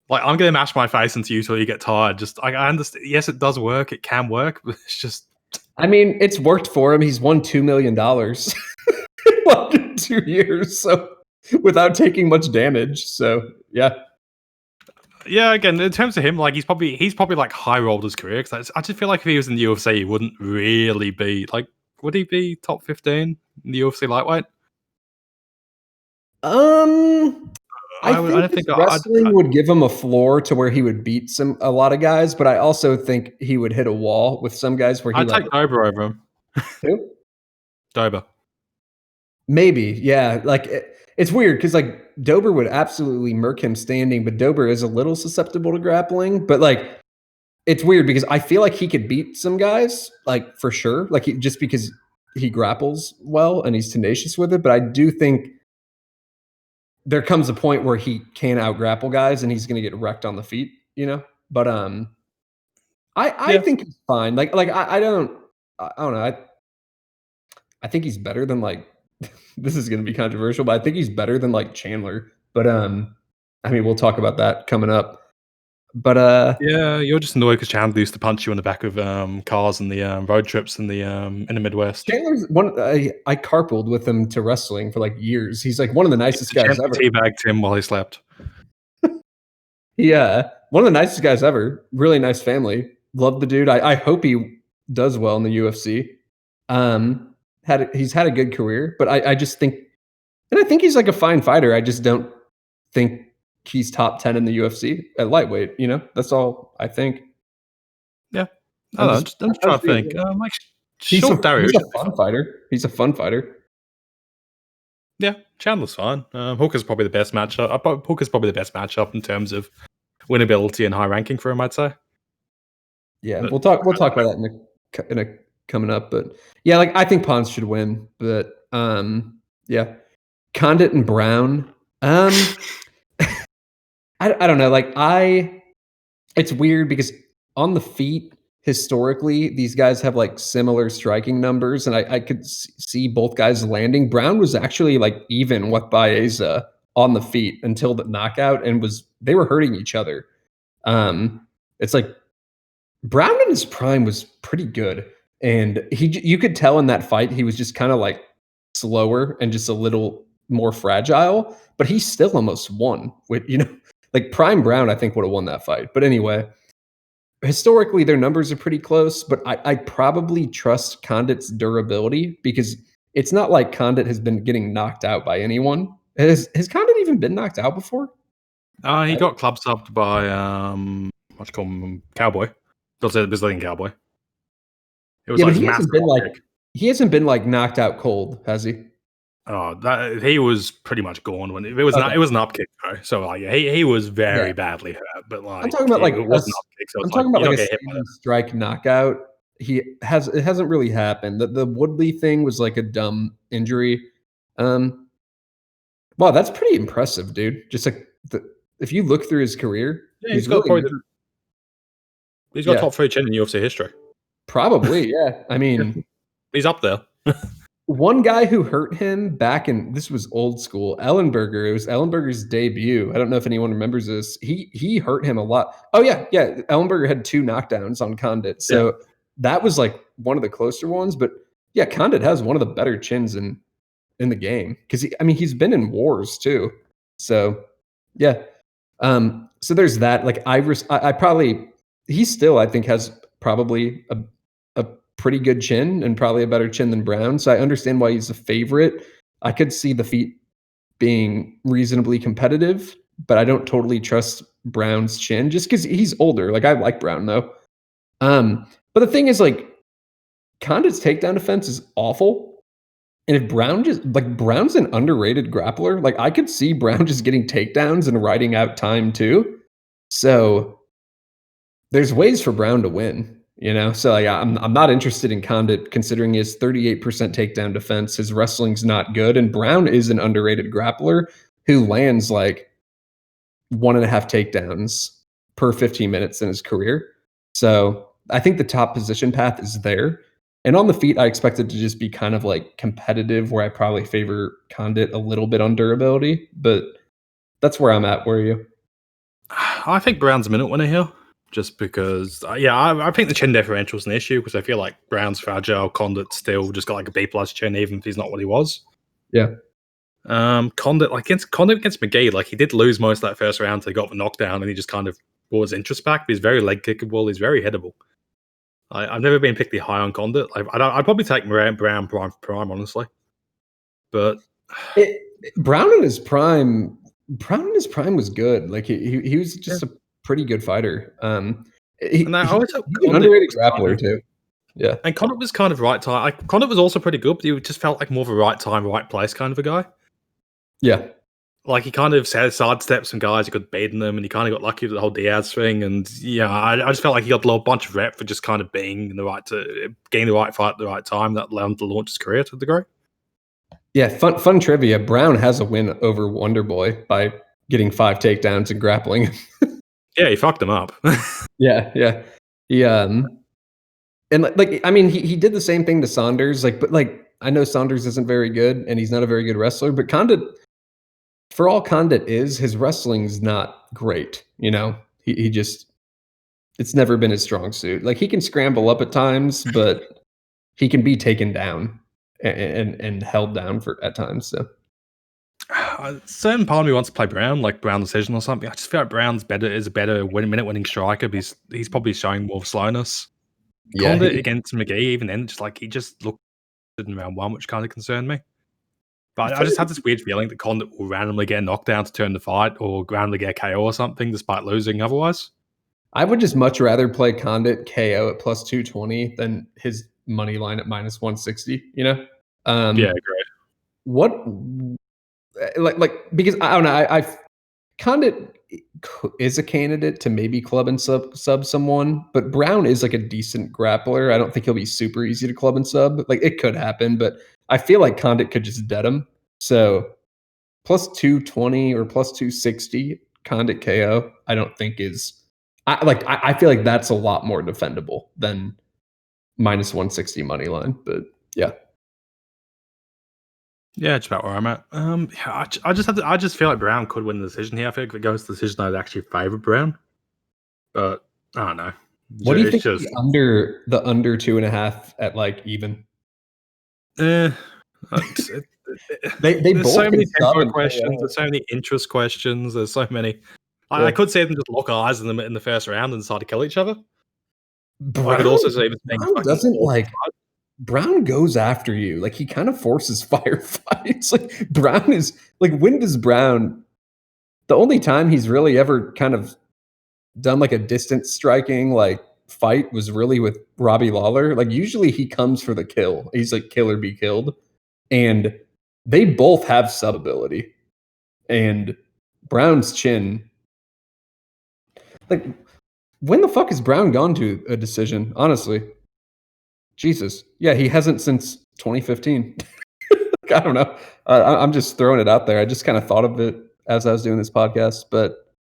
Like, I'm gonna mash my face into you till you get tired. Just, I understand. Yes, it does work. It can work, but it's just. I mean, it's worked for him. He's won $2 million in 2 years, so without taking much damage. So yeah. Yeah, again, in terms of him, like, he's probably like high rolled his career, because I just feel like if he was in the UFC, he wouldn't really be like. Would he be top 15 in the UFC lightweight? I think wrestling would give him a floor to where he would beat a lot of guys, but I also think he would hit a wall with some guys where I'd take Dober over him. Who? Dober. Maybe, yeah. Like, it's weird because, like, Dober would absolutely murk him standing, but Dober is a little susceptible to grappling. But, like, it's weird because I feel like he could beat some guys, like, for sure, like, just because he grapples well and he's tenacious with it. But I do think there comes a point where he can't out grapple guys and he's going to get wrecked on the feet, But I think he's fine. Like I don't know. I think he's better than, like, this is going to be controversial, but I think he's better than, like, Chandler. But I mean, we'll talk about that coming up. But yeah, you're just annoyed because Chandler used to punch you on the back of cars in the road trips in the Midwest. Chandler's one. I carpooled with him to wrestling for, like, years. He's, like, one of the nicest guys ever. Teabagged him while he slept. Yeah, one of the nicest guys ever. Really nice family. Love the dude. I hope he does well in the UFC. He's had a good career, but I just think, and I think he's, like, a fine fighter. I just don't think he's top 10 in the UFC at lightweight. That's all I think. Yeah, I'm just trying to think. He's a fun fighter. He's a fun fighter. Yeah, Chandler's fine. Hooker's probably the best matchup. Hooker's probably the best matchup in terms of winnability and high ranking for him, I'd say. Yeah, but we'll talk about that in a coming up. But yeah, like, I think Pons should win. But yeah, Condit and Brown. I don't know. Like, it's weird because on the feet, historically, these guys have, like, similar striking numbers, and I could see both guys landing. Brown was actually, like, even with Baeza on the feet until the knockout, and they were hurting each other. It's like Brown in his prime was pretty good, and you could tell in that fight he was just kind of, like, slower and just a little more fragile, but he still almost won. With like, prime Brown, I think would have won that fight. But anyway. Historically, their numbers are pretty close, but I probably trust Condit's durability because it's not like Condit has been getting knocked out by anyone. Has Condit even been knocked out before? He got club subbed by what you call him, Cowboy. Got the Brazilian Cowboy. It was Yeah, like but massive. he hasn't been like knocked out cold, has he? Oh, he was pretty much gone when it was Okay. it was an up kick though. So like he was very Yeah. badly hurt, but like I'm talking about like it wasn't up kick. So I'm it's like talking about you like don't a get hit by single that. strike knockout. It hasn't really happened. The Woodley thing was like a dumb injury. Wow, that's pretty impressive, dude. Just like if you look through his career, Yeah, he's really good. He's got Yeah, top 3 chin in UFC history. probably. Yeah, I mean, He's up there. one guy who hurt him back in this was old school. Ellenberger. It was Ellenberger's debut. I don't know if anyone remembers this. He hurt him a lot. Oh yeah, yeah. Ellenberger had 2 knockdowns on Condit, so that was like one of the closer ones. But yeah, Condit has one of the better chins in the game because he's been in wars too. So yeah. So there's that. Like I probably he still I think has probably a pretty good chin and probably a better chin than Brown. So I understand why he's a favorite. I could see the feet being reasonably competitive, but I don't totally trust Brown's chin just because he's older. Like I like Brown though. But the thing is, like, Condit's takedown defense is awful. And if Brown's an underrated grappler, like I could see Brown just getting takedowns and riding out time too. So there's ways for Brown to win, you know? So like I'm not interested in Condit considering his 38% takedown defense. His wrestling's not good. And Brown is an underrated grappler who lands like 1.5 takedowns per 15 minutes in his career. So I think the top position path is there. And on the feet, I expect it to just be kind of like competitive, where I probably favor Condit a little bit on durability, but that's where I'm at. Where are you? I think Brown's a minute winner here, just because. I think the chin differential is an issue because I feel like Brown's fragile. Condit still just got like a B+ chin, even if he's not what he was. Yeah. Condit against McGee, like he did lose most of that first round. So he got the knockdown, and he just kind of brought his interest back. But he's very leg kickable. He's very hittable. I've never been particularly high on Condit. I'd probably take Brown prime, honestly. But Brown in his prime was good. Like he was just a pretty good fighter. He's an underrated grappler too. Yeah, and Condit was kind of right time. Like Condit was also pretty good, but he just felt like more of a right time, right place kind of a guy. Yeah. Like he kind of sidestepped some guys, he could bait them, and he kind of got lucky with the whole Diaz thing. And yeah, I just felt like he got a bunch of rep for just kind of being in getting the right fight at the right time that allowed him to launch his career to a degree. Yeah, fun trivia. Brown has a win over Wonderboy by getting 5 takedowns and grappling. Yeah, he fucked him up. Yeah. He and like I mean he did the same thing to Saunders. But I know Saunders isn't very good and he's not a very good wrestler, but Condit, for all Condit is, his wrestling's not great. You know, he just, it's never been his strong suit. Like he can scramble up at times, but he can be taken down and held down at times. So certain part of me wants to play Brown, like Brown decision or something. I just feel like Brown's is a better minute winning striker, but he's probably showing more slowness. Yeah, Condit against McGee, even then, he just looked in round 1, which kind of concerned me. But I just had this weird feeling that Condit will randomly get a knockdown to turn the fight, or randomly get a KO or something, despite losing otherwise. I would just much rather play Condit KO at plus 220 than his money line at minus 160. You know? Yeah, great. What because I don't know. Condit is a candidate to maybe club and sub someone, but Brown is like a decent grappler. I don't think he'll be super easy to club and sub. Like it could happen, but I feel like Condit could just dead him. So plus 220 or plus 260 Condit KO, I don't think is. I feel like that's a lot more defendable than minus 160 money line. But yeah. Yeah, it's about where I'm at. I just feel like Brown could win the decision here. I think if it goes to the decision, I'd actually favor Brown. But I don't know. What do you think the under 2.5 at like even? They there's both so many tempo questions. There's so many interest questions. There's so many. I could see them just lock eyes in the first round and decide to kill each other. Brown, I could also say Brown goes after you. Like he kind of forces firefights. Like Brown is like, when does Brown? The only time he's really ever kind of done like a distance striking, like fight was really with Robbie Lawler. Like usually he comes for the kill. He's like kill or be killed. And they both have sub ability. And Brown's chin. Like, when the fuck has Brown gone to a decision? Honestly. Jesus. Yeah, he hasn't since 2015. I don't know. I'm just throwing it out there. I just kind of thought of it as I was doing this podcast, but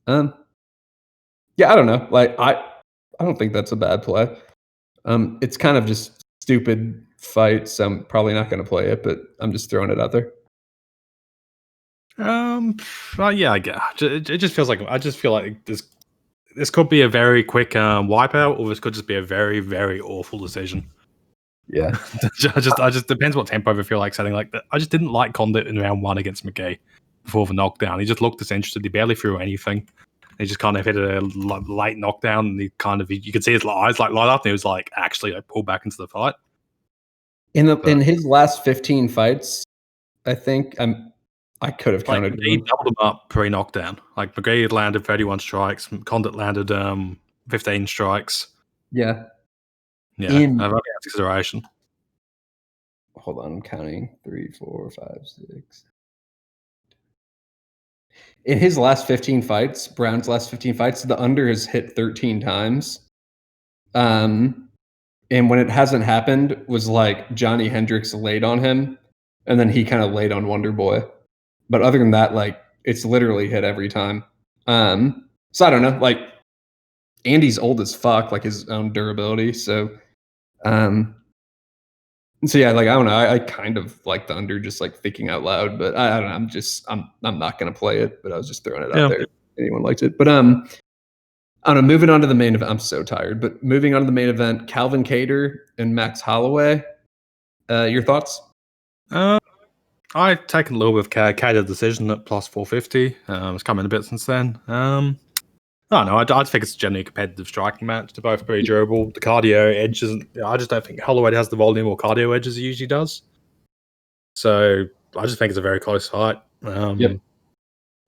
yeah, I don't know. Like I don't think that's a bad play. It's kind of just stupid fight, so I'm probably not going to play it, but I'm just throwing it out there. Well, yeah, I get. It just feels like I just feel like this could be a very quick wipeout, or this could just be a very, very awful decision. Yeah, I just depends what tempo I feel like setting. Like I just didn't like Condit in round 1 against McGee before the knockdown. He just looked disinterested. He barely threw anything. He just kind of hit a late knockdown, and you could see his eyes like light up, and he was like actually like pulled back into the fight. In his last 15 fights, I think I could have counted. He doubled him up pre-knockdown. Like McGee had landed 31 strikes, Condit landed 15 strikes. Yeah. Yeah, I've only had consideration. Hold on, I'm counting 3, 4, 5, 6. In his last 15 fights, Brown's last 15 fights, the under has hit 13 times. And when it hasn't happened, was like Johnny Hendricks laid on him, and then he kind of laid on Wonder Boy. But other than that, like it's literally hit every time. So I don't know. Like Andy's old as fuck, like his own durability. So yeah, like I don't know. I kind of like the under, just like thinking out loud, but I don't know. I'm not gonna play it, but I was just throwing it out there. If anyone liked it, but I don't know. Moving on to the main event. I'm so tired, but moving on to the main event. Calvin Kattar and Max Holloway. Your thoughts? I've taken a little bit of Kattar's decision at plus 450. It's come in a bit since then. I don't know. I think it's a generally competitive striking match. They're both very durable. The cardio edge isn't. I just don't think Holloway has the volume or cardio edge as he usually does. So I just think it's a very close fight. Yep.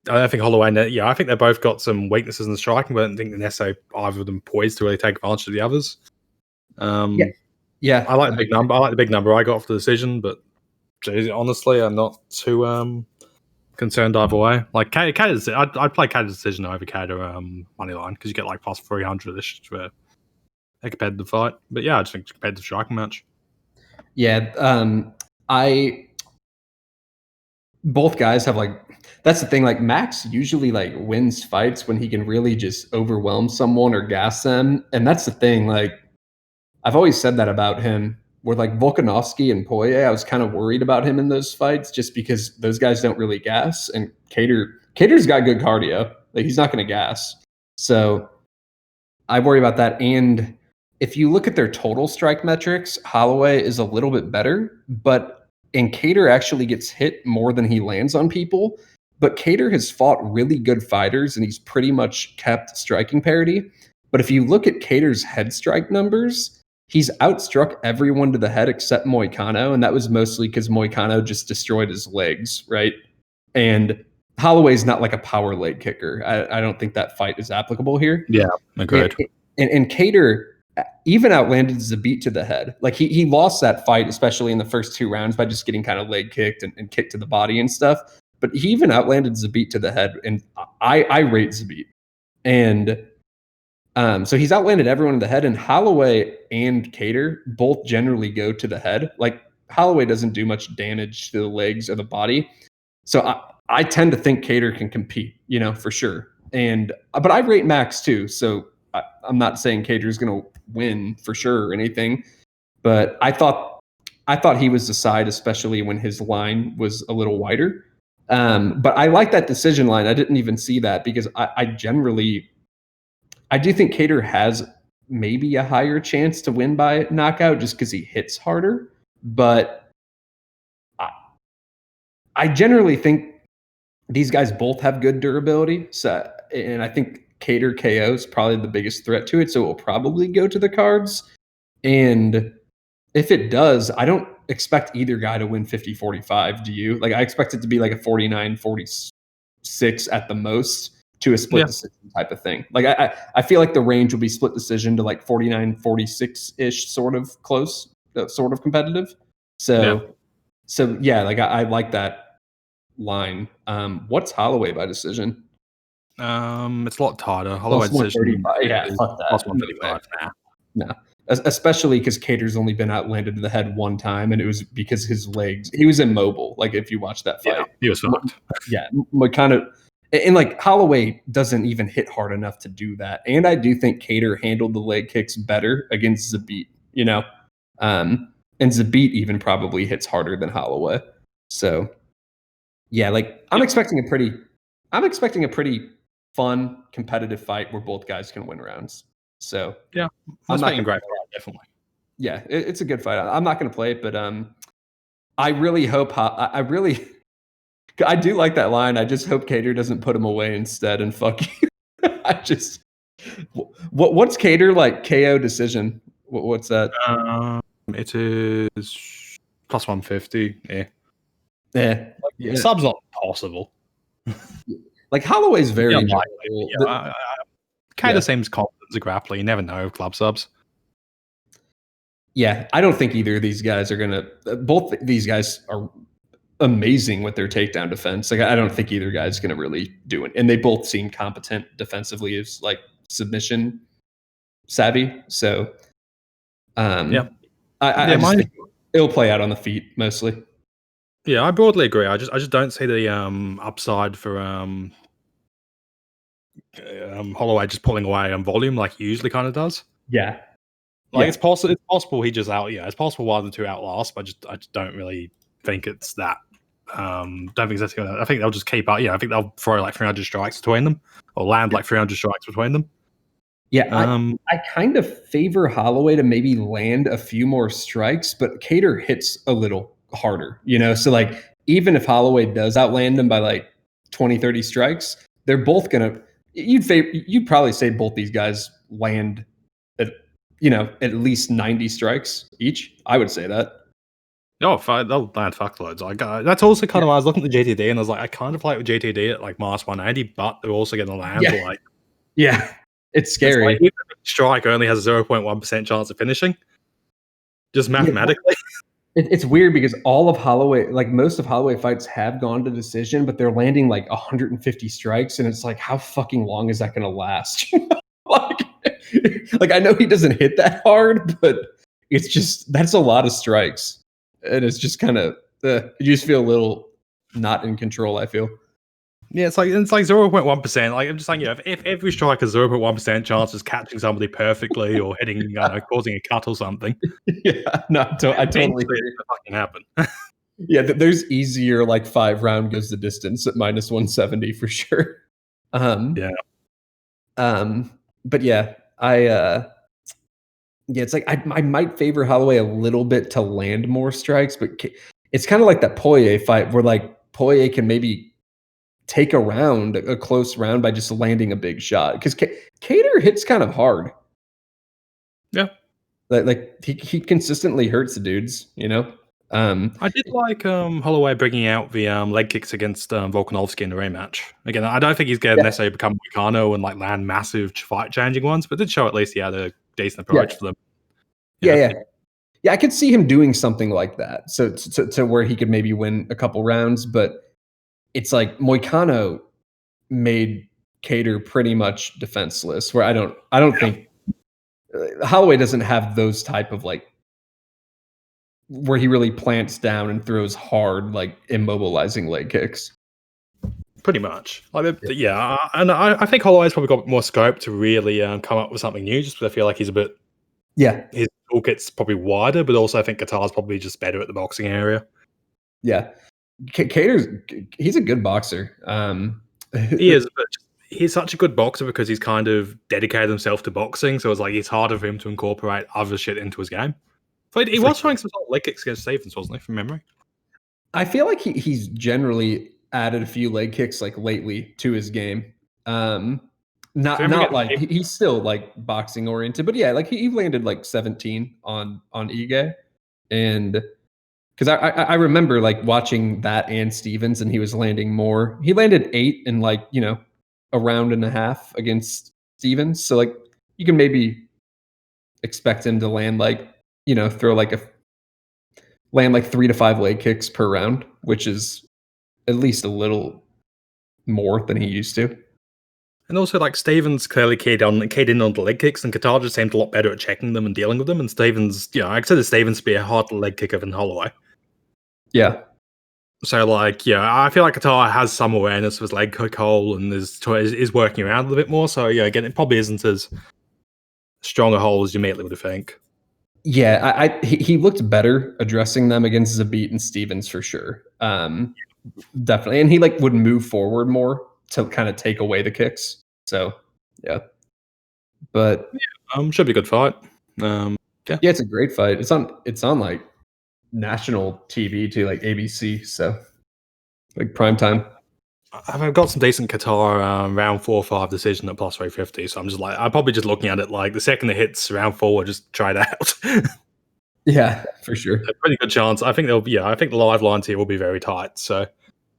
I don't think Holloway. Yeah, I think they both got some weaknesses in the striking, but I don't think they're necessarily either of them poised to really take advantage of the others. Yeah. I like the big number. I like the big number I got for the decision, but honestly, I'm not too concerned either way. Like Kattar's, I'd play Kattar's decision over Kattar money line because you get like plus 300ish for a competitive fight. But yeah, I just think it's a competitive striking match. Yeah, both guys have like that's the thing. Like Max usually like wins fights when he can really just overwhelm someone or gas them, and that's the thing. Like I've always said that about him. Where like Volkanovski and Poirier, I was kind of worried about him in those fights just because those guys don't really gas, and Kattar's got good cardio. Like he's not going to gas, so I worry about that. And if you look at their total strike metrics, Holloway is a little bit better, and Kattar actually gets hit more than he lands on people. But Kattar has fought really good fighters, and he's pretty much kept striking parity. But if you look at Kattar's head strike numbers, he's outstruck everyone to the head except Moicano, and that was mostly because Moicano just destroyed his legs, right? And Holloway's not like a power leg kicker. I don't think that fight is applicable here. Yeah, agreed. And Kattar even outlanded Zabit to the head. Like he lost that fight, especially in the first 2 rounds, by just getting kind of leg kicked and kicked to the body and stuff. But he even outlanded Zabit to the head, and I rate Zabit. And so he's outlanded everyone in the head, and Holloway and Kattar both generally go to the head. Like Holloway doesn't do much damage to the legs or the body. So I tend to think Kattar can compete, for sure. But I rate Max too. So I'm not saying Kattar is going to win for sure or anything, but I thought he was the side, especially when his line was a little wider. But I like that decision line. I didn't even see that because I do think Kattar has maybe a higher chance to win by knockout just because he hits harder. But I generally think these guys both have good durability. So, and I think Kattar KO is probably the biggest threat to it. So it will probably go to the cards. And if it does, I don't expect either guy to win 50-45. Do you? Like, I expect it to be like a 49-46 at the most. to a split decision type of thing. Like I feel like the range will be split decision to like 49-46-ish, sort of close, sort of competitive. So yeah, like I like that line. What's Holloway by decision? It's a lot tighter. Holloway decision. Yeah, fuck that. Plus 135 now. No. Especially because Kattar's only been outlanded to the head one time, and it was because his legs. He was immobile. Like if you watch that fight, he was fucked. Yeah, kind of. And like Holloway doesn't even hit hard enough to do that. And I do think Kattar handled the leg kicks better against Zabit. And Zabit even probably hits harder than Holloway. So yeah, like I'm expecting a pretty fun, competitive fight where both guys can win rounds. So yeah, I'm not great for that, definitely. Yeah, it's a good fight. I'm not going to play it, but I really hope. I do like that line. I just hope Kattar doesn't put him away instead and fuck you. What's Kattar like KO decision? What's that? It is plus 150. Yeah. Sub's not possible. Like Holloway's very Kattar seems confident as a grappler. You never know club subs. Yeah, I don't think either of these guys are gonna. Both these guys are amazing with their takedown defense. Like I don't think either guy's gonna really do it, and they both seem competent defensively as like submission savvy. So, I just think it'll play out on the feet mostly. Yeah, I broadly agree. I just don't see the upside for Holloway just pulling away on volume like he usually kind of does. Yeah. It's possible. It's possible he just it's possible one of the two outlast, but I just don't really think it's that. Don't think that's gonna. I think they'll just keep up. Yeah, I think they'll throw like 300 strikes between them, or land like 300 strikes between them. Yeah, I kind of favor Holloway to maybe land a few more strikes, but Kattar hits a little harder, So like, even if Holloway does outland them by like 20, 30 strikes, they're both gonna. You'd probably say both these guys land at least 90 strikes each. I would say that. Oh, they'll land fuckloads. That's also kind of why I was looking at the GTD and I was like, I kind of like with GTD at like minus 180, but they're also going to land like. Yeah, it's scary. It's like, strike only has a 0.1% chance of finishing. Just mathematically. It's weird because all of Holloway, like most of Holloway fights have gone to decision, but they're landing like 150 strikes. And it's like, how fucking long is that going to last? Like I know he doesn't hit that hard, but it's just that's a lot of strikes, and it's just kind of you just feel a little not in control. I feel. Yeah, it's like 0.1%. Like I'm just saying, if every strike has 0.1% chance of catching somebody perfectly or hitting, causing a cut or something. Yeah, no, I totally agree. It fucking happen. Yeah, there's easier like 5-round goes the distance at minus 170 for sure. But yeah. It's like I might favor Holloway a little bit to land more strikes, but it's kind of like that Poirier fight where like Poirier can maybe take a close round by just landing a big shot because Kattar hits kind of hard. Yeah, like he consistently hurts the dudes. I did like Holloway bringing out the leg kicks against Volkanovski in the rematch. Again, I don't think he's going to necessarily become Moicano and like land massive fight-changing ones, but did show at least he had a decent approach for them. Yeah. I could see him doing something like that, so to where he could maybe win a couple rounds. But it's like Moicano made Kattar pretty much defenseless. Where I don't think Holloway doesn't have those type of like. Where he really plants down and throws hard, like immobilizing leg kicks. Pretty much. And I think Holloway's probably got more scope to really come up with something new, just because I feel like he's a bit... Yeah. His toolkit's probably wider, but also I think Kattar's probably just better at the boxing area. Yeah. Kattar's... He's a good boxer. He is, but he's such a good boxer because he's kind of dedicated himself to boxing, so it's like it's harder for him to incorporate other shit into his game. But he was trying some leg kicks against Stephens, wasn't he, from memory? I feel like he's generally added a few leg kicks like lately to his game. Not like he's still like boxing oriented, but yeah, like he landed like 17 on Ige, and because I remember like watching that and Stephens, and he was landing more. He landed 8 in like a round and a half against Stevens. So like you can maybe expect him to land like, land like 3 to 5 leg kicks per round, which is at least a little more than he used to. And also, like, Stevens clearly keyed in on the leg kicks, and Kattar just seemed a lot better at checking them and dealing with them. And Stevens, I consider Stevens to be a harder leg kicker than Holloway. Yeah. So, like, I feel like Kattar has some awareness of his leg kick hole and is working around a little bit more. So, again, it probably isn't as strong a hole as you immediately would think. Yeah, he looked better addressing them against Zabit and Stevens for sure. Definitely. And he like would move forward more to kind of take away the kicks. So, yeah. But should be a good fight. Yeah, it's a great fight. It's on like national TV too, like ABC. So like prime time. I've got some decent Kattar round 4 or 5 decision at plus 350. So I'm probably just looking at it like the second it hits round 4, just try it out. Yeah, for sure. A pretty good chance. I think I think the live lines here will be very tight. So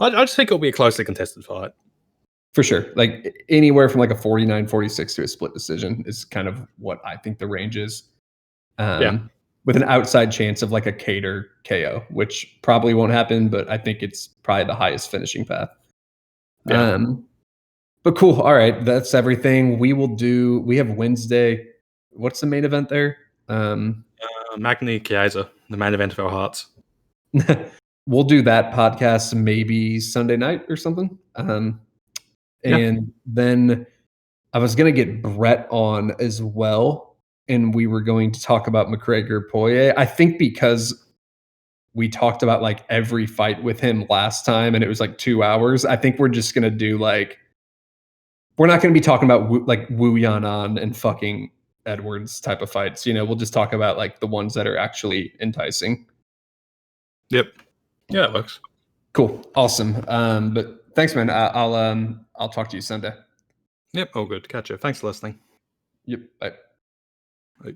I just think it'll be a closely contested fight. For sure. Like anywhere from like a 49-46 to a split decision is kind of what I think the range is. With an outside chance of like a Kattar KO, which probably won't happen, but I think it's probably the highest finishing path. Yeah. But cool. All right. That's everything. We have Wednesday. What's the main event there? Magny Chiesa, the main event of our hearts. We'll do that podcast maybe Sunday night or something. And then I was going to get Brett on as well. And we were going to talk about McGregor Poirier. I think because we talked about like every fight with him last time and it was like 2 hours. I think we're just going to do like, we're not going to be talking about Wu Yanan and fucking Edwards type of fights. We'll just talk about like the ones that are actually enticing. Yep. Yeah, it works. Cool. Awesome. But thanks, man. I'll talk to you Sunday. Yep. All good. Catch you. Thanks for listening. Yep. Bye. Bye.